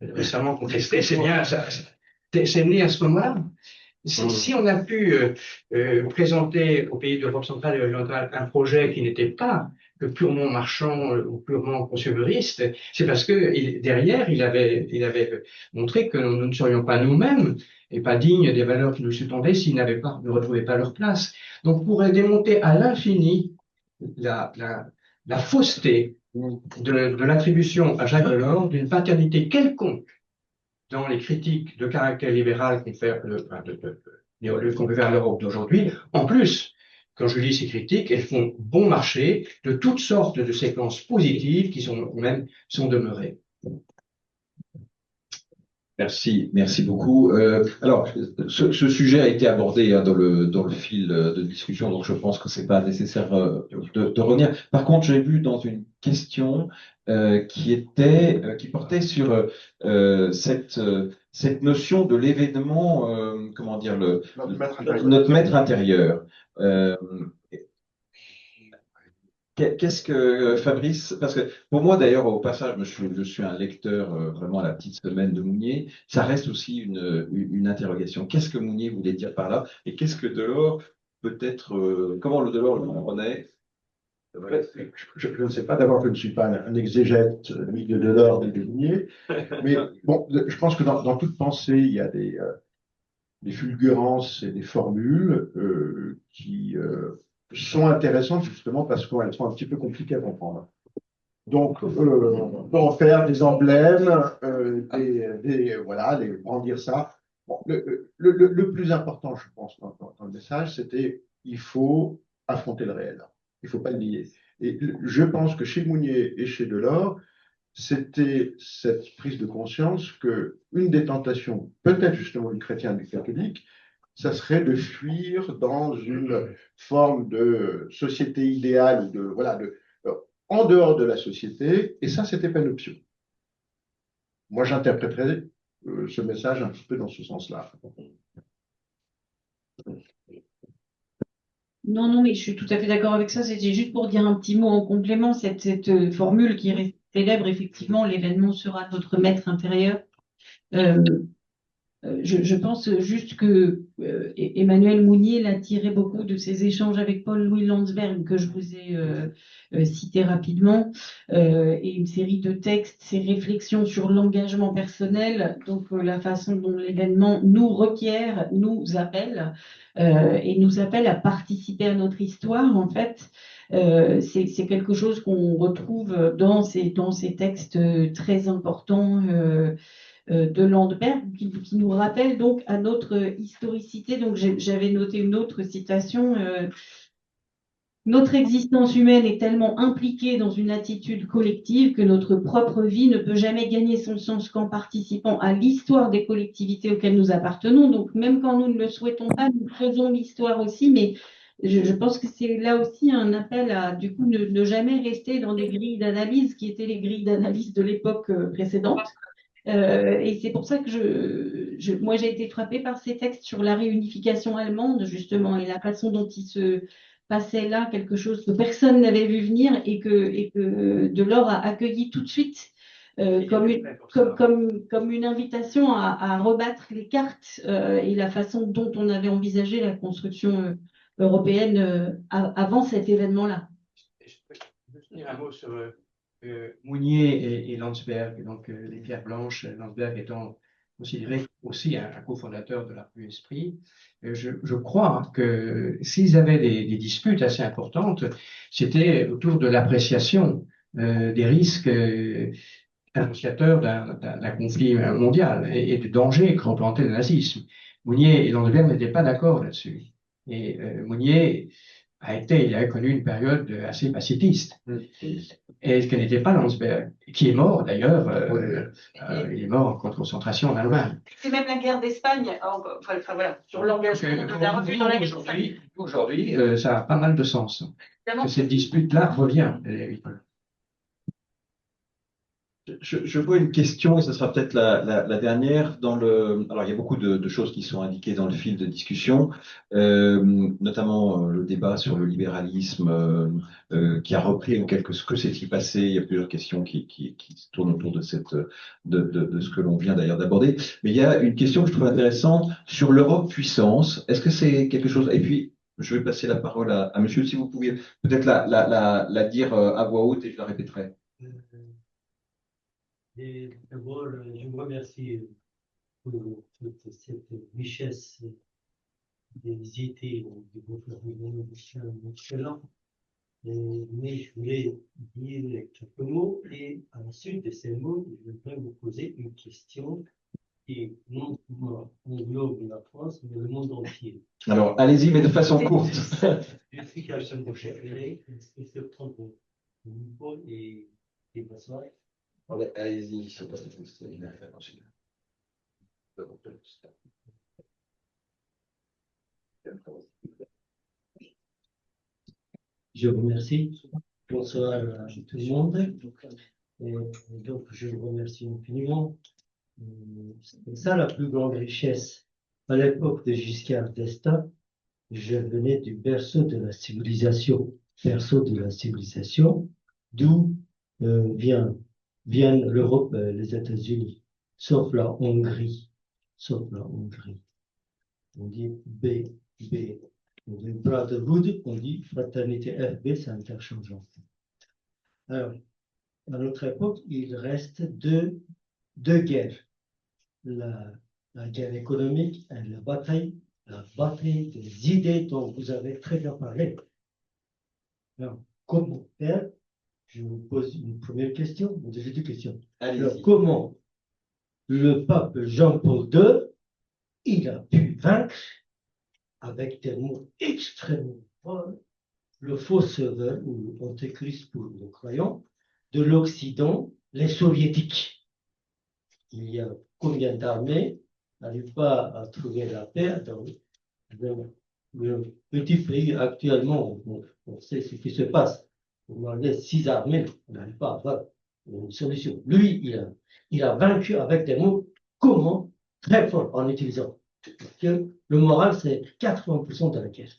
récemment contestée, c'est bien ça. C'est né à ce moment-là. Si on a pu présenter aux pays d'Europe centrale et orientale un projet qui n'était pas que purement marchand ou purement consumeriste, c'est parce que derrière, il avait montré que nous ne serions pas nous-mêmes et pas dignes des valeurs qui nous sous-tendaient s'ils ne retrouvaient pas leur place. Donc, pour démonter à l'infini la fausseté de l'attribution à Jacques Delors d'une paternité quelconque dans les critiques de caractère libéral qu'on peut faire à l'Europe d'aujourd'hui. En plus, quand je lis ces critiques, elles font bon marché de toutes sortes de séquences positives qui sont demeurées. Merci beaucoup. Alors, ce sujet a été abordé dans le fil de discussion, donc je pense que c'est pas nécessaire de revenir. Par contre, j'ai vu dans une question qui portait sur cette notion de l'événement, comment dire, notre maître intérieur. Qu'est-ce que Fabrice, parce que pour moi d'ailleurs au passage, je suis un lecteur vraiment à la petite semaine de Mounier, ça reste aussi une interrogation. Qu'est-ce que Mounier voulait dire par là et qu'est-ce que Delors peut-être, comment le Delors le comprenait? Je ne sais pas, d'abord, je ne suis pas un exégète ni de Delors ni de Mounier, mais bon, je pense que dans toute pensée, il y a des fulgurances et des formules qui sont intéressantes justement parce qu'elles sont un petit peu compliquées à comprendre. Donc, on peut en faire des emblèmes, voilà, brandir ça. Bon, le plus important, je pense, dans le message, c'était il faut affronter le réel. Il ne faut pas le nier. Et je pense que chez Mounier et chez Delors, c'était cette prise de conscience que une des tentations, peut-être justement du chrétien et du catholique, ça serait de fuir dans une forme de société idéale, en dehors de la société, et ça, c'était pas une option. Moi, j'interpréterais ce message un petit peu dans ce sens-là. Non, mais je suis tout à fait d'accord avec ça. C'était juste pour dire un petit mot en complément, cette formule qui reste célèbre, effectivement, l'événement sera notre maître intérieur. Je pense juste que Emmanuel Mounier l'a tiré beaucoup de ses échanges avec Paul-Louis Landsberg, que je vous ai cité rapidement, et une série de textes, ses réflexions sur l'engagement personnel, donc la façon dont l'événement nous requiert, nous appelle, et nous appelle à participer à notre histoire, en fait. C'est quelque chose qu'on retrouve dans ces textes très importants de Landberg, qui nous rappelle donc à notre historicité. Donc j'avais noté une autre citation. Notre existence humaine est tellement impliquée dans une attitude collective que notre propre vie ne peut jamais gagner son sens qu'en participant à l'histoire des collectivités auxquelles nous appartenons. Donc même quand nous ne le souhaitons pas, nous faisons l'histoire aussi, mais je pense que c'est là aussi un appel à, du coup, ne jamais rester dans des grilles d'analyse qui étaient les grilles d'analyse de l'époque précédente. Et c'est pour ça que moi, j'ai été frappée par ces textes sur la réunification allemande, justement, et la façon dont il se passait là quelque chose que personne n'avait vu venir et que Delors a accueilli tout de suite comme une invitation à rebattre les cartes et la façon dont on avait envisagé la construction européenne avant cet événement-là. Je peux dire un mot sur Mounier et Landsberg, donc les pierres blanches, Landsberg étant considéré aussi un cofondateur de la revue Esprit. Je crois que s'ils avaient des disputes assez importantes, c'était autour de l'appréciation des risques annonciateurs d'un conflit mondial et du danger que représentait le nazisme. Mounier et Landsberg n'étaient pas d'accord là-dessus. Et Mounier il a connu une période assez pacifiste, et ce que n'était pas Landsberg, qui est mort d'ailleurs, il est mort en concentration en Allemagne. C'est même la guerre d'Espagne, voilà, sur l'engagement de la revue dans la guerre d'Espagne. Aujourd'hui, ça a pas mal de sens. Que cette dispute-là revient. Je vois une question, et ce sera peut-être la dernière. Alors, il y a beaucoup de choses qui sont indiquées dans le fil de discussion, notamment le débat sur le libéralisme qui a repris ce que s'est-il passé. Il y a plusieurs questions qui se tournent autour de de ce que l'on vient d'ailleurs d'aborder. Mais il y a une question que je trouve intéressante sur l'Europe puissance. Est-ce que c'est quelque chose? Et puis, je vais passer la parole à monsieur, si vous pouviez peut-être la dire à voix haute et je la répéterai. Et d'abord, je vous remercie pour toute cette richesse des idées de votre évolution excellent. Mais je voulais dire quelques mots et à la suite de ces mots, je voudrais vous poser une question qui non seulement englobe la France, mais le monde entier. Alors, allez-y, mais de façon courte. Je suis quelqu'un de cher, est-ce que je prends au niveau et bonsoir. Allez-y, Je vous remercie. Bonsoir à tout le monde. Et donc, je vous remercie infiniment. C'est ça la plus grande richesse. À l'époque de Giscard d'Estaing, je venais du berceau de la civilisation. Berceau de la civilisation, d'où viennent l'Europe, les États-Unis, sauf la Hongrie. Sauf la Hongrie. On dit B. On dit brotherhood, on dit fraternité FB, c'est interchangeant. Alors, à notre époque, il reste deux guerres. La guerre économique et la bataille des idées dont vous avez très bien parlé. Alors, comment faire? Je vous pose une première question, une deuxième question. Alors, comment le pape Jean-Paul II, il a pu vaincre, avec des mots extrêmement forts, le faux sauveur ou l'antéchrist pour le croyant de l'Occident, les soviétiques. Il y a combien d'armées n'arrivent pas à trouver la paix dans le petit pays actuellement? On sait ce qui se passe. On enlève 6 armées, on n'arrive pas à avoir une solution. Lui, il a vaincu avec des mots comment très forts en utilisant. Parce que le moral, c'est 80% de la guerre.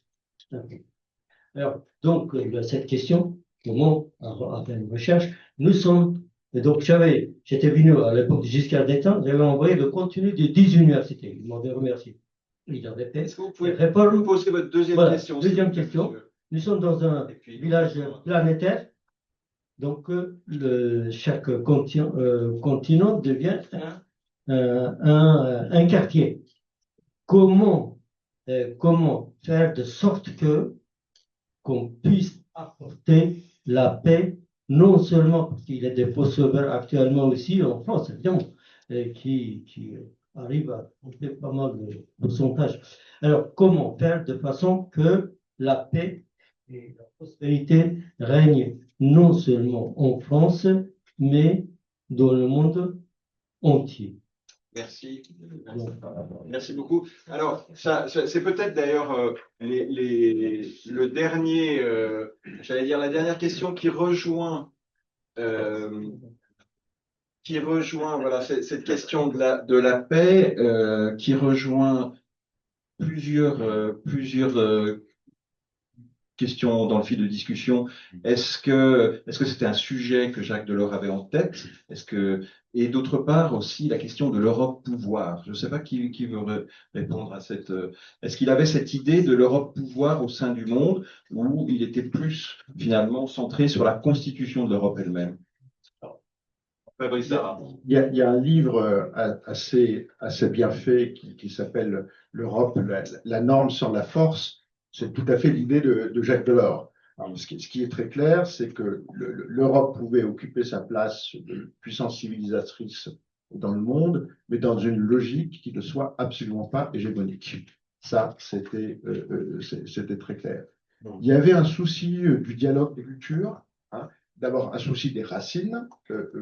Alors, donc, cette question, comment, après une recherche, nous sommes. Et donc, j'étais venu à l'époque de Giscard d'Estaing, j'avais envoyé le contenu de 10 universités. Il m'avait remercié. Il avait fait. Est-ce que vous pouvez me poser votre deuxième question? Deuxième question. Nous sommes dans un village planétaire. Donc, chaque continent devient un quartier. Comment faire de sorte qu'on puisse apporter la paix, non seulement parce qu'il y a des faux sauveurs actuellement aussi en France, évidemment, qui arrivent à faire pas mal de pourcentage. Alors, comment faire de façon que la paix et la prospérité règnent non seulement en France, mais dans le monde entier? Merci. Merci beaucoup. Alors, c'est peut-être d'ailleurs le dernier, j'allais dire la dernière question qui rejoint voilà, cette question de la paix, qui rejoint plusieurs questions dans le fil de discussion. Est-ce que c'était un sujet que Jacques Delors avait en tête? Et d'autre part aussi la question de l'Europe pouvoir. Je ne sais pas qui veut répondre à cette. Est-ce qu'il avait cette idée de l'Europe pouvoir au sein du monde, ou il était plus finalement centré sur la constitution de l'Europe elle-même? Il y a un livre assez bien fait qui s'appelle L'Europe, la norme sans la force. C'est tout à fait l'idée de Jacques Delors. Alors, ce qui est très clair, c'est que l'Europe pouvait occuper sa place de puissance civilisatrice dans le monde, mais dans une logique qui ne soit absolument pas hégémonique. Ça, c'était très clair. Il y avait un souci du dialogue des cultures, hein. D'abord, un souci des racines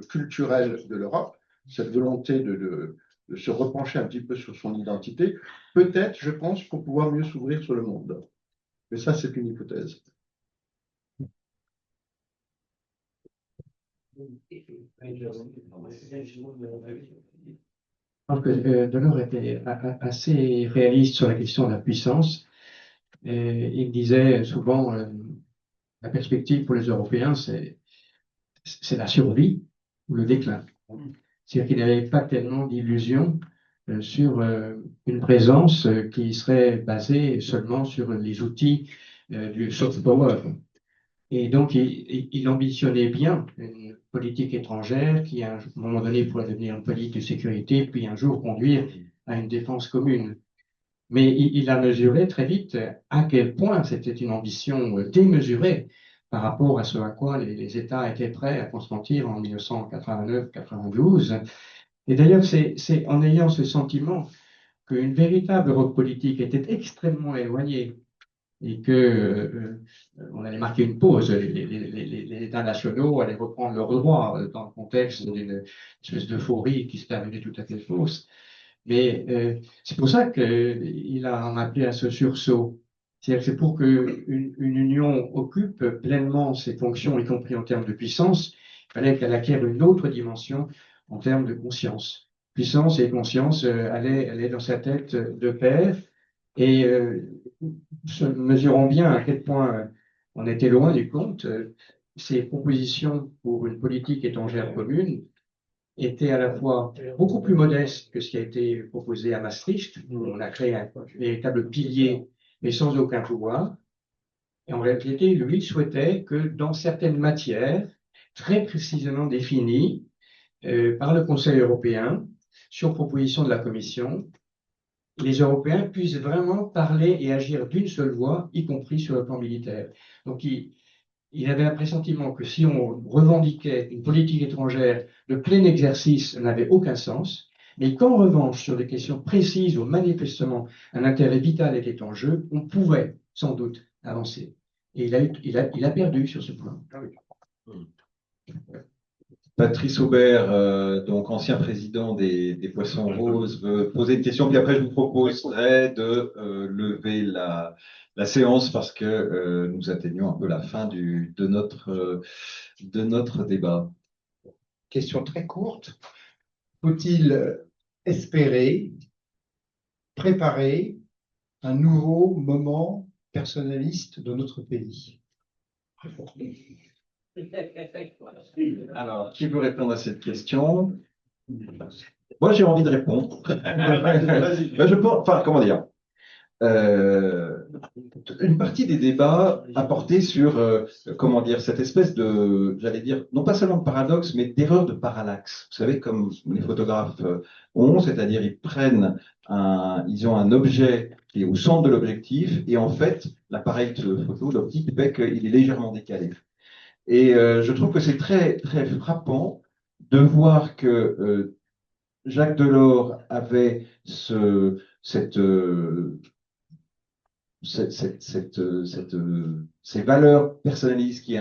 culturelles de l'Europe, cette volonté de se repencher un petit peu sur son identité, peut-être, je pense, pour pouvoir mieux s'ouvrir sur le monde. Mais ça, c'est une hypothèse. pense que Delors était assez réaliste sur la question de la puissance. Et il disait souvent, la perspective pour les Européens, c'est la survie ou le déclin. C'est-à-dire qu'il n'avait pas tellement d'illusions sur une présence qui serait basée seulement sur les outils du soft power. Et donc, il ambitionnait bien une politique étrangère qui, à un moment donné, pourrait devenir une politique de sécurité, puis un jour conduire à une défense commune. Mais il a mesuré très vite à quel point c'était une ambition démesurée par rapport à ce à quoi les États étaient prêts à consentir en 1989-92. Et d'ailleurs, c'est en ayant ce sentiment qu'une véritable Europe politique était extrêmement éloignée et que on allait marquer une pause, les États nationaux allaient reprendre leurs droits dans le contexte d'une espèce d'euphorie qui se terminait tout à fait fausse. Mais c'est pour ça qu'il a en appelé à ce sursaut. C'est-à-dire que c'est pour qu'une union occupe pleinement ses fonctions, y compris en termes de puissance, il fallait qu'elle acquiert une autre dimension en termes de conscience. Puissance et conscience allaient dans sa tête de pair. Et mesurons bien à quel point on était loin du compte, ces propositions pour une politique étrangère commune était à la fois beaucoup plus modeste que ce qui a été proposé à Maastricht, où on a créé un véritable pilier, mais sans aucun pouvoir. Et en réalité, lui souhaitait que dans certaines matières, très précisément définies par le Conseil européen, sur proposition de la Commission, les Européens puissent vraiment parler et agir d'une seule voix, y compris sur le plan militaire. Donc, il avait un pressentiment que si on revendiquait une politique étrangère, le plein exercice n'avait aucun sens, mais qu'en revanche, sur des questions précises où manifestement un intérêt vital était en jeu, on pouvait sans doute avancer. Et il a perdu sur ce point. Patrice Aubert, donc ancien président des Poissons Roses, veut poser une question, puis après je vous proposerai de lever la séance parce que nous atteignons un peu la fin de notre débat. Question très courte. Faut-il espérer, préparer un nouveau moment personnaliste de notre pays? Alors, qui veut répondre à cette question? Moi, j'ai envie de répondre. Ben, je pense, enfin, comment dire? Une partie des débats a porté sur, comment dire, cette espèce de, j'allais dire, non pas seulement de paradoxe, mais d'erreur de parallaxe. Vous savez, comme les photographes ont, c'est-à-dire ils prennent ils ont un objet qui est au centre de l'objectif, et en fait, l'appareil de photo, l'optique, fait qu'il est légèrement décalé. Et je trouve que c'est très, très frappant de voir que Jacques Delors avait ces valeurs personnalistes qui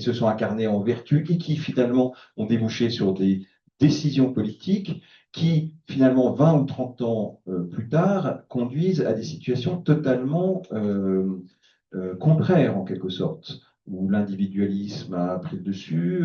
se sont incarnées en vertu et qui finalement ont débouché sur des décisions politiques qui finalement 20 ou 30 ans plus tard conduisent à des situations totalement contraires en quelque sorte, où l'individualisme a pris le dessus.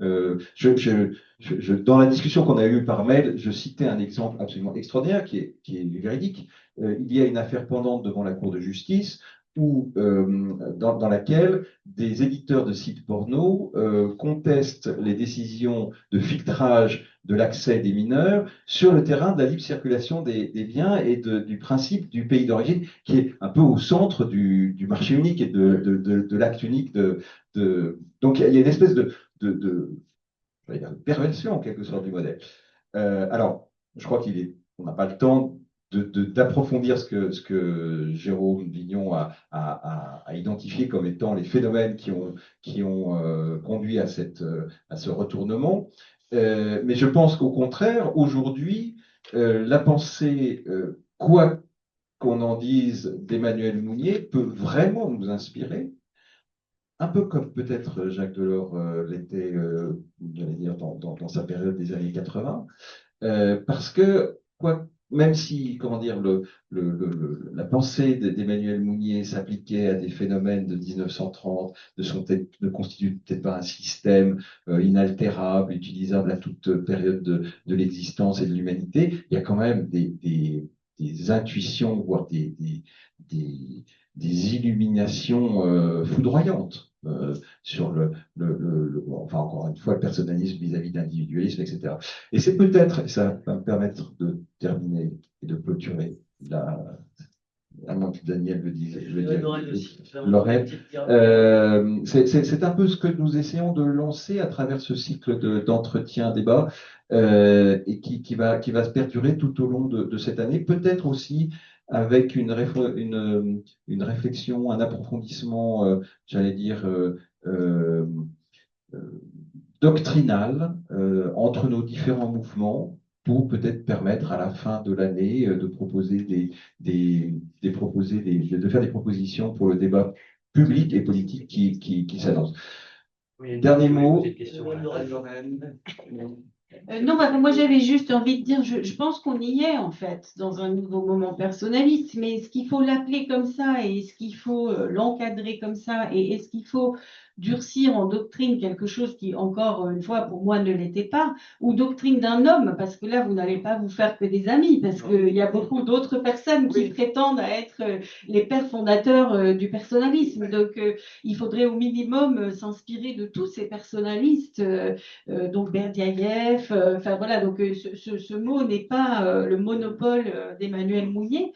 Dans la discussion qu'on a eue par mail, je citais un exemple absolument extraordinaire qui est véridique. Il y a une affaire pendante devant la Cour de justice dans laquelle des éditeurs de sites porno contestent les décisions de filtrage de l'accès des mineurs sur le terrain de la libre circulation des biens et du principe du pays d'origine, qui est un peu au centre du marché unique et de l'acte unique. Donc il y a une espèce de perversion en quelque sorte du modèle. Alors, je crois on n'a pas le temps d'approfondir ce que Jérôme Vignon a identifié comme étant les phénomènes qui ont conduit à ce retournement. Mais je pense qu'au contraire, aujourd'hui, la pensée, quoi qu'on en dise d'Emmanuel Mounier, peut vraiment nous inspirer, un peu comme peut-être Jacques Delors l'était, j'allais dire, dans sa période des années 80, parce que, même si, comment dire, la pensée d'Emmanuel Mounier s'appliquait à des phénomènes de 1930, ne constitue peut-être pas un système inaltérable, utilisable à toute période de l'existence et de l'humanité, il y a quand même des intuitions, voire des illuminations foudroyantes sur enfin encore une fois, le personnalisme vis-à-vis de l'individualisme, etc. Et c'est peut-être, ça va me permettre de terminer et de clôturer à moins que Daniel le dise, je vais dire, Lorraine. C'est un peu ce que nous essayons de lancer à travers ce cycle d'entretien débat et qui va se perdurer tout au long de cette année, peut-être aussi avec une réflexion, un approfondissement, j'allais dire, euh, doctrinal entre nos différents mouvements pour peut-être permettre à la fin de l'année de proposer de faire des propositions pour le débat public et politique qui s'annonce. Dernier mot. Non, bah, moi j'avais juste envie de dire, je pense qu'on y est en fait, dans un nouveau moment personnaliste, mais est-ce qu'il faut l'appeler comme ça et est-ce qu'il faut l'encadrer comme ça et est-ce qu'il faut durcir en doctrine quelque chose qui, encore une fois, pour moi ne l'était pas, ou doctrine d'un homme, parce que là vous n'allez pas vous faire que des amis, parce qu'il y a beaucoup d'autres personnes qui prétendent à être les pères fondateurs du personnalisme, donc il faudrait au minimum s'inspirer de tous ces personnalistes, donc Berdyaev, enfin voilà, donc ce mot n'est pas le monopole d'Emmanuel Mounier.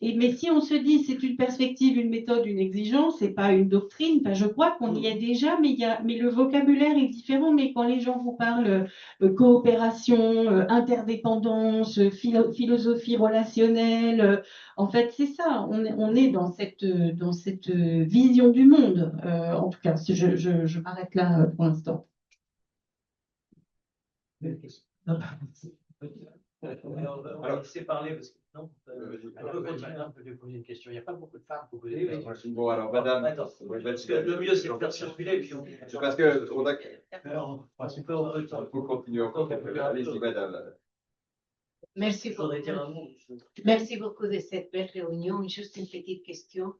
Mais si on se dit c'est une perspective, une méthode, une exigence, c'est pas une doctrine, enfin, je crois qu'on y est déjà, mais le vocabulaire est différent. Mais quand les gens vous parlent coopération, interdépendance, philosophie relationnelle, en fait c'est ça. On est dans cette vision du monde. En tout cas, je m'arrête là pour l'instant. On va laisser parler parce que non. On peut continuer un peu de poser une question. Il n'y a pas beaucoup de femmes pour poser des questions. Bon, alors, madame. Parce que le mieux, c'est de faire circuler. Puis parce que on a. On peut continuer encore. Allez-y, madame. Merci beaucoup. Merci beaucoup de cette belle réunion. Juste une petite question.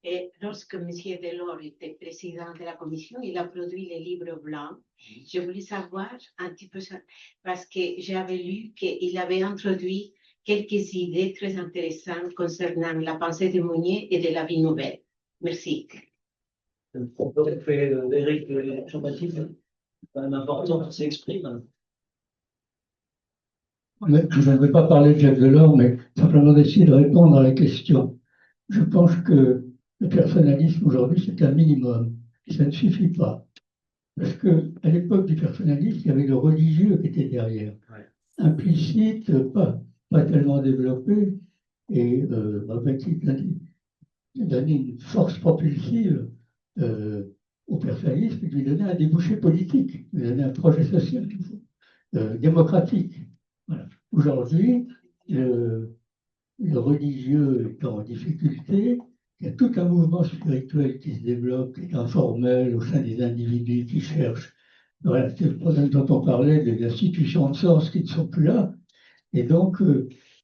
Et lorsque M. Delors était président de la commission, il a produit les livres blancs. Je voulais savoir un petit peu ça, parce que j'avais lu qu'il avait introduit quelques idées très intéressantes concernant la pensée de Mounier et de la vie nouvelle. Merci. On peut faire Eric Jean-Baptiste, c'est quand même important qu'il s'exprime. Je ne vais pas parler de Jacques Delors, mais simplement d'essayer de répondre à la question. Je pense que le personnalisme aujourd'hui, c'est un minimum. Et ça ne suffit pas. Parce qu'à l'époque du personnalisme, il y avait le religieux qui était derrière. Ouais. Implicite, pas tellement développé, et qui donnait une force propulsive au personnalisme, qui lui donnait un débouché politique, lui donnait un projet social démocratique. Voilà. Aujourd'hui, le religieux est en difficulté. Il y a tout un mouvement spirituel qui se développe, qui est informel au sein des individus qui cherchent. Voilà, c'est le problème dont on parlait, des institutions de sens qui ne sont plus là. Et donc,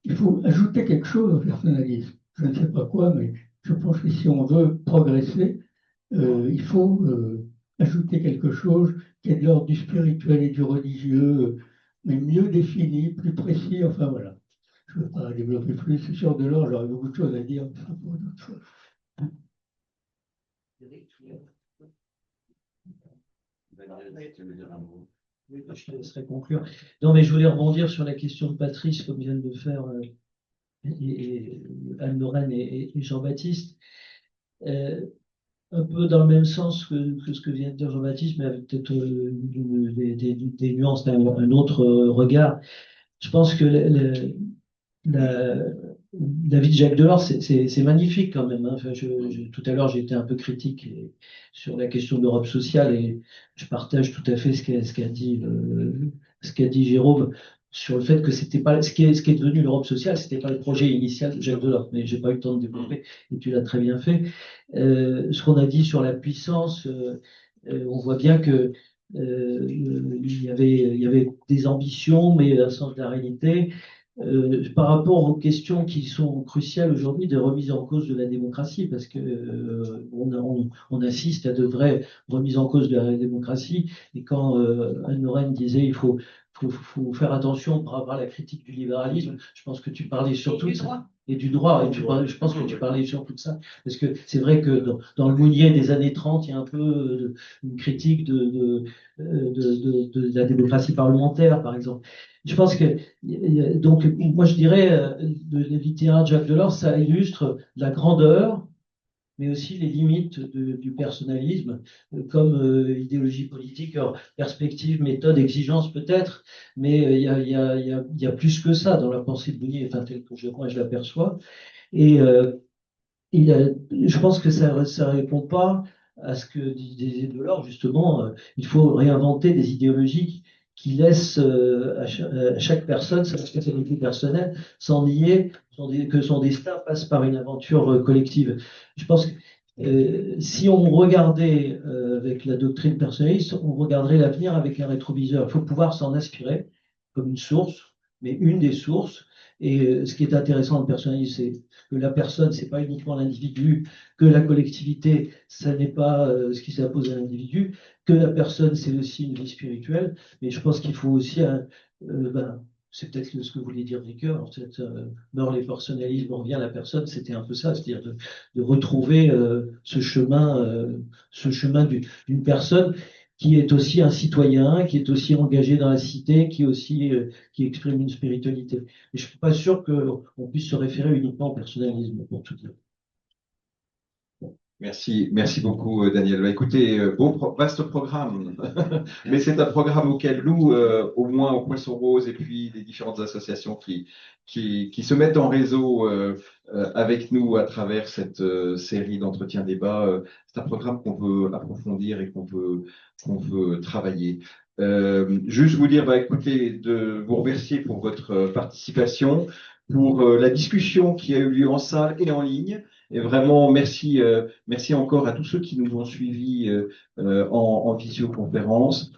il faut ajouter quelque chose au personnalisme. Je ne sais pas quoi, mais je pense que si on veut progresser, il faut ajouter quelque chose qui est de l'ordre du spirituel et du religieux, mais mieux défini, plus précis, enfin voilà. Je ne veux pas développer plus, c'est sûr, de l'or, j'aurais beaucoup de choses à dire, mais ça pour une autre fois. Je te laisserai conclure. Non, mais je voulais rebondir sur la question de Patrice, comme viennent de le faire Anne-Lorraine et Jean-Baptiste. Un peu dans le même sens que ce que vient de dire Jean-Baptiste, mais avec peut-être des nuances, un autre regard. Je pense que la vie de Jacques Delors, c'est magnifique quand même. Hein. Enfin, tout à l'heure, j'étais un peu critique sur la question de l'Europe sociale et je partage tout à fait ce qu'a dit Jérôme sur le fait que c'était pas ce qui est devenu l'Europe sociale, c'était pas le projet initial de Jacques Delors. Mais j'ai pas eu le temps de développer et tu l'as très bien fait. Ce qu'on a dit sur la puissance, on voit bien que il y avait des ambitions, mais un sens de la réalité. par rapport aux questions qui sont cruciales aujourd'hui de remise en cause de la démocratie, parce que on assiste à de vraies remises en cause de la démocratie. Et quand Anne Lorraine disait il faut faire attention par rapport à la critique du libéralisme, je pense que tu parlais surtout de ça. Et du droit, je pense que tu parlais surtout de ça, parce que c'est vrai que dans le Mounier des années 30, il y a un peu une critique de la démocratie parlementaire, par exemple. Je pense que, donc, moi je dirais, le littéraire de Jacques Delors, ça illustre la grandeur, mais aussi les limites du personnalisme, comme idéologie politique, alors, perspective, méthode, exigence peut-être, mais il y a plus que ça dans la pensée de Mounier, enfin, telle que moi je l'aperçois. Et je pense que ça ne répond pas à ce que disait Delors, justement, il faut réinventer des idéologies qui laissent à chaque personne sa responsabilité personnelle, sans nier que son destin passe par une aventure collective. Je pense que si on regardait avec la doctrine personnaliste, on regarderait l'avenir avec un rétroviseur. Il faut pouvoir s'en inspirer comme une source, mais une des sources. Et ce qui est intéressant dans le personnalisme, c'est que la personne, c'est pas uniquement l'individu, que la collectivité, ça n'est pas ce qui s'impose à l'individu, que la personne, c'est aussi une vie spirituelle. Mais je pense qu'il faut aussi, c'est peut-être ce que voulait dire Ricoeur, en fait, meurt les personnalismes, on revient à la personne, c'était un peu ça, c'est-à-dire de retrouver ce chemin d'une personne qui est aussi un citoyen, qui est aussi engagé dans la cité, qui exprime une spiritualité. Et je ne suis pas sûr qu'on puisse se référer uniquement au personnalisme, pour tout dire. Merci beaucoup, Daniel. Bah, écoutez, vaste programme, mais c'est un programme auquel nous, au moins au Poisson Rose, et puis les différentes associations qui se mettent en réseau avec nous à travers cette série d'entretiens-débats, c'est un programme qu'on veut approfondir et qu'on veut travailler. Juste vous dire, bah, écoutez, de vous remercier pour votre participation, pour la discussion qui a eu lieu en salle et en ligne. Et vraiment, merci encore à tous ceux qui nous ont suivis en visioconférence.